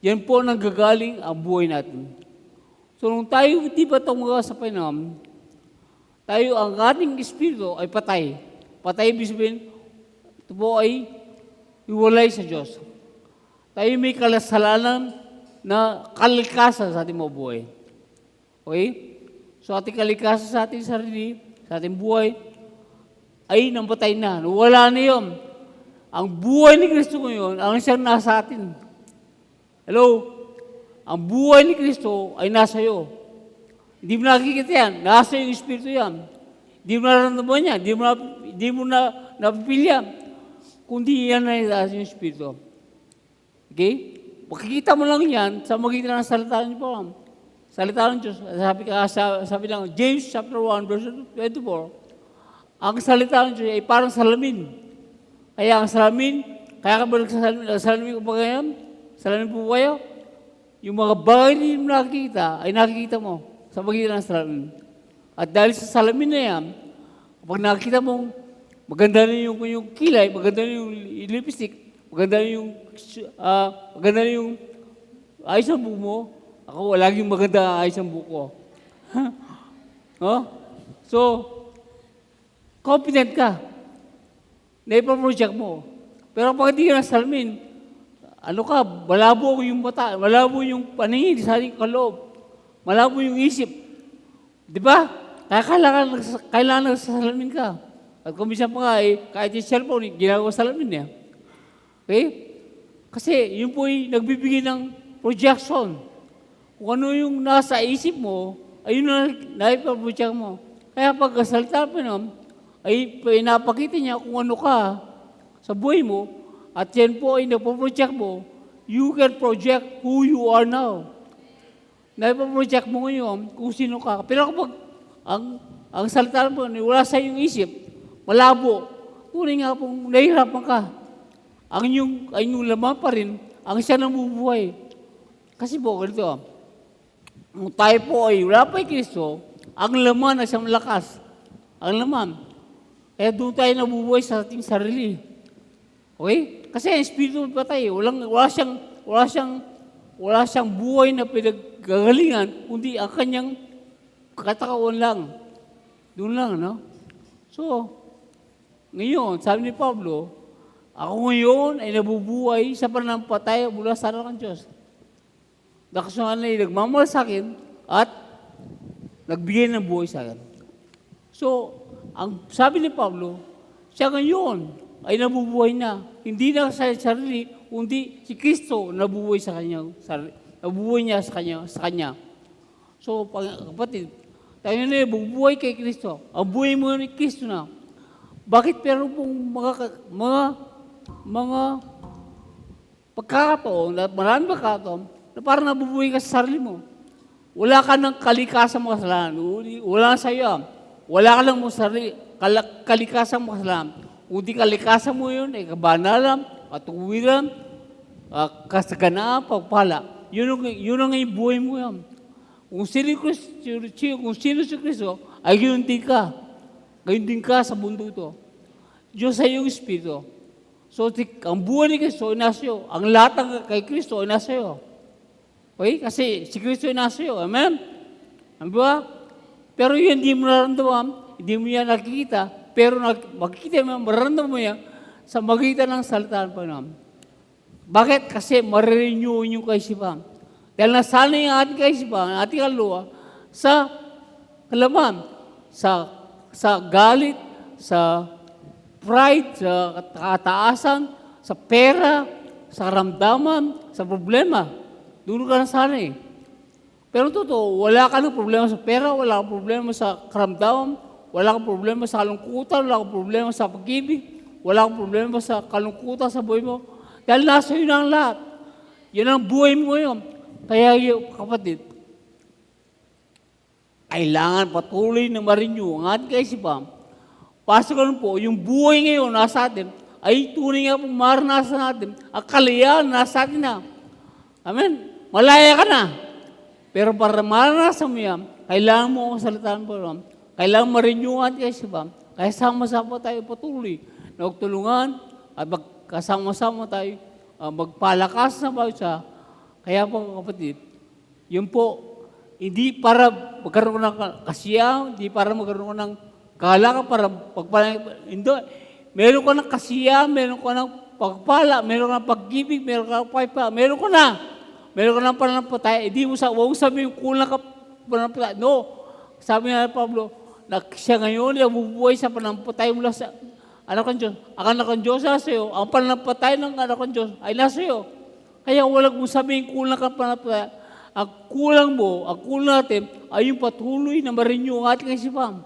Speaker 8: Yan po nanggagaling ang buhay natin. So, nung tayo di ba tumaga sa Panginoon, tayo, ang ating espiritu ay patay. Patay, ibig sabihin, ito po ay iwalay sa Diyos. Tayo may kasalanan na kalikasan sa ating mabuhay. Okay? So, ating kalikasan sa ating sarili, sa ating buhay, ay nampatay na. Wala na yun. Ang buhay ni Kristo ngayon, ang siyang nasa atin. Hello? Ang buhay ni Kristo ay nasa iyo. Hindi mo nakikita yan. Nasa yung Espiritu yan. Hindi mo nararamdaman yan. Hindi mo napipili yan. Kundi yan ay nasa yung Espiritu. Okay? Makikita mo lang yan sa magitan ng salita niyo po. Salita ng Diyos. Sabi lang, James chapter 1, verse 24, ang salita ng Diyos ay parang salamin. Kaya ang salamin, kaya ka ba nagsasalamin ko ba ngayon? Salamin po kayo? Yung mga bagay na yung nakikita, ay nakikita mo sa magitan ng salamin. At dahil sa salamin na yan, kapag nakikita mo, maganda na yung kilay, maganda na yung lipstick, maganda na yung ayos ng buhok mo. Ako, laging maganda ang ayos ng buhok ko. No? So, confident ka. Naipa-project mo. Pero pag hindi ka ng salamin, ano ka, malabo yung mata, malabo yung paningin sa ating kaloob, malabo yung isip. Di ba? Kaya kailangan nagsasalamin ka. At kung minsan pa nga, kahit yung cellphone, ginagawa salamin niya. Okay? Kasi yun po ay nagbibigay ng projection. Kung ano yung nasa isip mo, ayun na naipa-project mo. Kaya pag kasalita pa nun, ay pinapakita niya kung ano ka sa buhay mo, at yan po ay napoproject mo, you can project who you are now. Naipaproject mo ngayon kung sino ka. Pero kapag ang salita mo, wala sa iyong isip, malabo, tunay nga pong nahihirapan ka. Ang inyong laman pa rin, ang siya nabubuhay. Kasi po, ganito, kung tayo po ay wala pa kay Kristo, ang laman ay siyang lakas. Ang laman. Kaya doon tayo nabubuhay sa ating sarili. Okay? Kasi ang espiritu pa tayo, wala siyang buhay na pinaggagalingan, kundi ang kanyang katawan lang. Doon lang, no? So, ngayon, sabi ni Pablo, ako ngayon ay nabubuhay sa pananampalataya mula sa anak ng Diyos. Nakasuhan ay nagmamahal sa akin at nagbigay ng buhay sa akin. So, ang sabi ni Pablo, siya ngayon ay nabubuhay na. Hindi na sa sarili, kundi si Kristo nabubuhay sa kanya. Nabubuhay niya sa kanya. So, kapatid, tayo na bubuhay kay Kristo. Ang buhay mo ni Kristo na. Bakit pero pong mga pagkakataon, maraming pagkakataon, na parang nabubuhay ka sa sarili mo. Wala ka ng kalikasan mo kasalanan. Wala sa iyo. Wala ka ng kalikasan mo kasalanan. Kundi kalikasan mo yun, ay kabanalan, katuwiran, kasaganaan, pagpala. Yun ang buhay mo yan. Kung sino si Kristo, ay yun din ka. Gayon din ka sa mundo ito. Diyos ay yung Espiritu. So, ang buhay ni Kristo ay nasa iyo. Ang lahat ng kay Kristo ay nasa iyo. Okay? Kasi si Kristo ay nasa iyo. Amen? Ano ba? Pero yun, hindi mo nararamdaman, hindi mo yan nakikita, pero makikita mo, mararamdaman mo yan sa magitan ng salita ng Panginoon. Bakit? Kasi marirenew yung kaisipan. Dahil nasanay ang ating kaisipan, ang ating kaluluwa, sa kalaman, sa galit, sa pride, sa kataasan, sa pera, sa karamdaman, sa problema. Doon ka nasanay. Pero totoo, wala ka ng problema sa pera, wala kang problema sa karamdaman, wala kang problema sa kalungkutan, wala kang problema sa pag-ibig, wala kang problema sa kalungkutan sa buhay mo. Dahil nasa iyo na ang lahat. Yan ang buhay mo ngayon. Kaya kapatid, kailangan patuloy na ma-renew ang ating kaisipan. Pasok po, yung buhay ngayon nasa atin, ay tunay nga pong maranasan natin, ang kalayaan nasa atin na. Amen? Malaya ka na. Pero para maranasan mo yan, kailangan mo ang salitaan po. Kailangan ma-renew ang ating kaisipan. Kaya sama-sama tayo patuloy na magtulungan at magkasama-sama tayo magpalakas na bawat isa. Kaya po kapatid, yun po, hindi para magkaroon ng kasiyahan, hindi para magkaroon ng kahalaga, para hindi. Meron ka ng kasiyahan, meron ka ng pagpala, meron ka ng pag-ibig, meron ka ng pagpala, meron ka na. Meron ka ng pananampalataya, hindi mo huwag sabihin kulang ka pananampalataya. No, sabi nga Pablo, na siya ngayon ay bubuhay sa pananampalataya mula sa anak ng Diyos. Ang anak ng Diyos nasa iyo, ang pananampalataya ng anak ng Diyos ay nasa iyo. Kaya walang mo sabihin kulang ka pananampalataya. Ang kulang mo, ang kulang natin, ay yung patuloy na ma-renew ang ating kaisipan.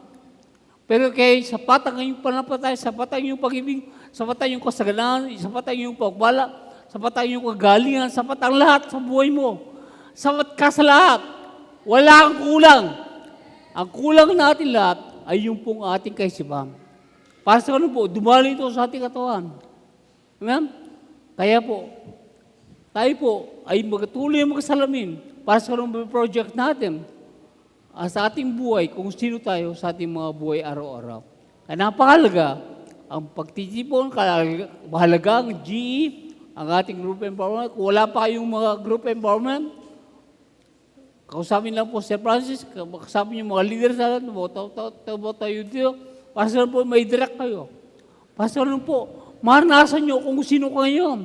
Speaker 8: Pero kaya sapat ang iyong pananampalataya, sapat ang iyong pag-ibig, sapat ang iyong kasaganan, sapat ang iyong pagbala, sapat ang iyong kagalingan, sapat ang lahat sa buhay mo. Sapat ka sa lahat. Wala kang kulang. Ang kulang natin lahat ay yung pong ating kaisipan. Para sa ganun po, dumali ito sa ating katawan. Amen? Kaya po, tayo po ay magtuloy magkasalamin para sa ganung project natin sa ating buhay, kung sino tayo sa ating mga buhay araw-araw. Kaya napakalaga ang pagtitipon, mahalaga ang GE, ang ating group empowerment. Kung wala pa kayong mga group empowerment, kausapin lang po Sir Francis, kausapin yung mga leaders natin, tayo dito, para sa ganun po may direct kayo. Para sa ganun po, maranasan nyo kung sino ka ngayon.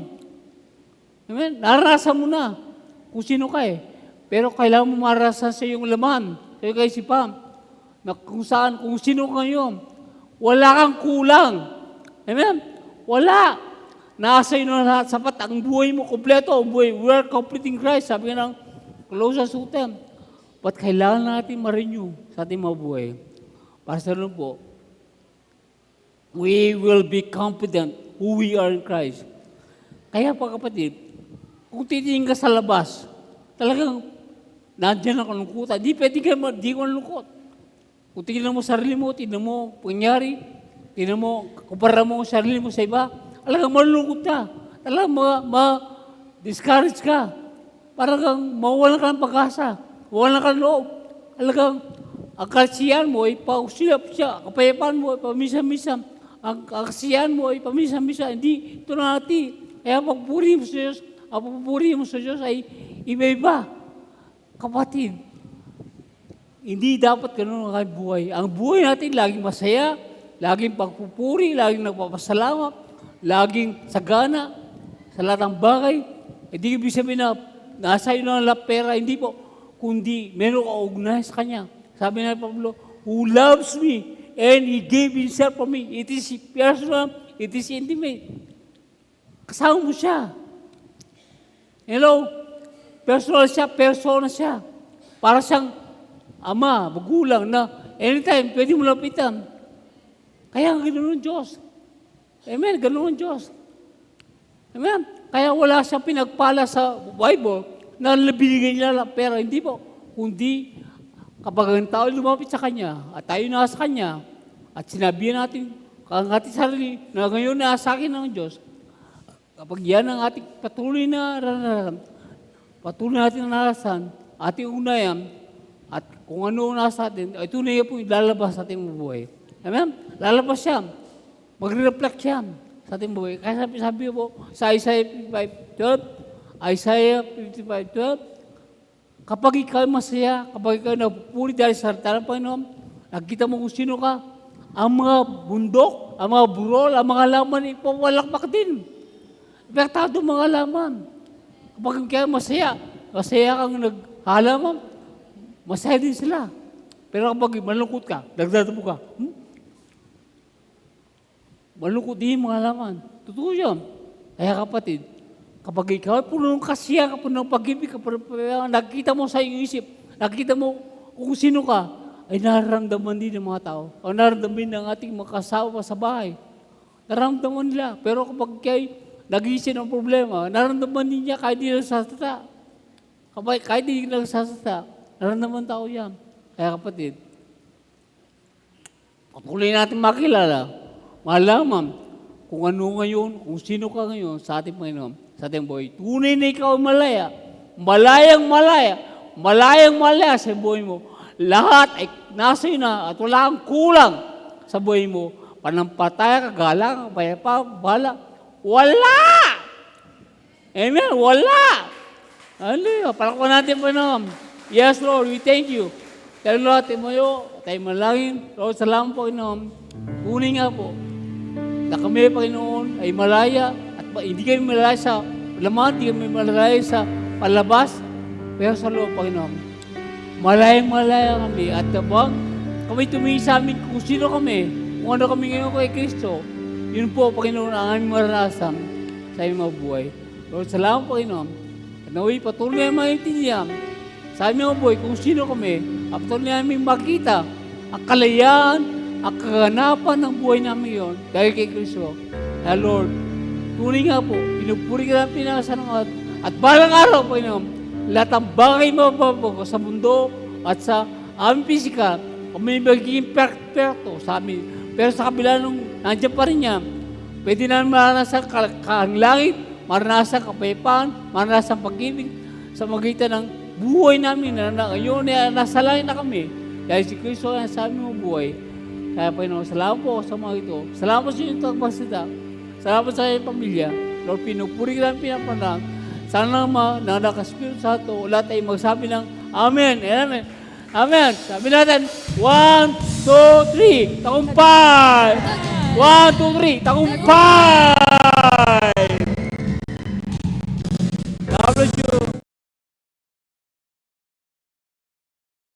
Speaker 8: Amen? Naranasan mo na kung sino ka eh. Pero kailangan mo maranasan sa iyong laman, sa iyong kaisipan, na kung saan, kung sino ka ngayon. Wala kang kulang. Amen? Wala. Nasa iyo na lahat. Sapat ang buhay mo, kompleto ang buhay. We are complete in Christ. Sabi nga ng Colossians 2:10. But kailangan natin ma-renew sa ating mga buhay. Para sa ano po, we will be confident who we are in Christ. Kaya pa kapatid, kung titingin ka sa labas, talagang nandiyan ang kalungkutan. Di ko malungkot. Kung tingnan mo sarili mo, tingnan mo pangyari, tingnan mo, kumpara mo sarili mo sa iba, talagang malulungkot ka. Talagang ma-discourage ka. Parang mawalan ka ng pag-asa. Mawalan ka ng loob. Talagang ang kasiyahan mo ay pausilap siya. Kapayapaan mo ay pamisa-misa. Ang kasiyahan mo ay pamisa-misa. Hindi ito na natin. Kaya pagpuri mo sa Diyos, ang pagpuri mo sa Diyos ay iba-iba. Kapatid, hindi dapat ganun ang buhay. Ang buhay natin laging masaya, laging pagpupuri, laging nagpapasalamat, laging sagana sa lahat ng bagay. Hindi ibig sabihin na nasa iyo na lang pera, hindi po. Kundi meron ka ugnayan sa Kanya. Sabi na Pablo, who loves me and He gave Himself for me. It is personal, It is intimate. Kasama mo siya. Hello? Personal siya, persona siya. Para siyang ama, magulang na anytime, pwede mo lapitan. Kaya ganoon ang Diyos. Amen, ganoon ang Diyos. Amen. Kaya wala siyang pinagpala sa Bible na binigay niya lang pera. Hindi po. Kundi kapag ang tao lumapit sa Kanya at tayo nasa Kanya at sinabihan natin ang ating sarili na ngayon nasa akin ng Diyos, kapag yan ang ating patuloy na naranasan, patuloy natin naranasan, ating unayan, at kung ano nasa atin, ay tunay po lalabas sa ating buhay. Amen? Lalabas siya. Magre-reflect siya sa ating buhay. Kaya sabi po sa Isaiah 55:12, kapag ikaw masaya, kapag ikaw napupuri dahil sa salita ng Panginoon, nakita mo kung sino ka, ang mga bundok, ang mga burol, ang mga laman, ipawalakpak din. Apektado mga laman. Kapag kayo masaya kang naghalaman, masaya din sila. Pero kapag malungkot ka, nagdadamo ka, malungkot din mga laman. Totoo yan. Kaya kapatid, kapag ikaw ay puno ng kasiya, puno ng pag-ibig, nakikita mo sa iyong isip, nakikita mo kung sino ka, ay nararamdaman din ng mga tao. O nararamdaman ng ating mga kasawa sa bahay. Nararamdaman nila. Pero kapag kayo nag-iisip ng problema, nararamdaman din niya kahit di nagsasata. Kapag kahit di nagsasata, nararamdaman tao yan. Kaya kapatid, patuloy natin makilala, malaman kung ano ngayon, kung sino ka ngayon sa ating Panginoon, sa ating buhay. Tunay na ikaw malaya, malayang-malaya sa buhay mo. Lahat ay nasa iyo na at wala kang kulang sa buhay mo. Panampataya, kagalang, payapa, bala. Wala! Amen, wala! Hallelujah, palakpan natin Panginoon. Yes, Lord, we thank you. Kaya Lord, tayo malangin. Lord, salamat Panginoon. Tunay nga po, na kami, Panginoon, ay malaya at hindi kami malaya sa laman, hindi kami malaya sa palabas, pero sa loob, Panginoon. Malayang-malaya kami at habang kami tumingin sa amin kung sino kami, kung ano kami ngayon kay Kristo, yun po, Panginoon, ang aming maranasan sa aming mga buhay. Lord, salamat, Panginoon. At naway patuloy na maintindihan sa aming mga buhay kung sino kami, at patuloy namin makita ang kalayaan, ang kaganapan ng buhay namin yon dahil kay Kristo. Kaya Lord, tunay nga po, pinupuri ka ng pinasalangat at balang araw, Panginoon, lahat ng bagay mababago sa mundo at sa aming pisikal, kami magiging perfecto sa amin. Pero sa kabila nung nandiyan pa rin niya, pwede namin maranasan ang langit, maranasan kapayapaan, maranasan pag-ibig sa magitan ng buhay namin na ngayon nasa langit na kami. Dahil si Kristo ang sa aming buhay. Kaya Panginoon, salamat po sa mga ito. Salamat sa inyong tagbasita. Salamat sa inyong pamilya. Lord, pinupuri ka lang pinapanang. Sana naman na nakaspiro sa ito, lahat ay magsabi ng Amen. Amen. Amen. Sabi natin, 1, 2, 3, tagumpay! 1, 2, 3, tagumpay! God bless you.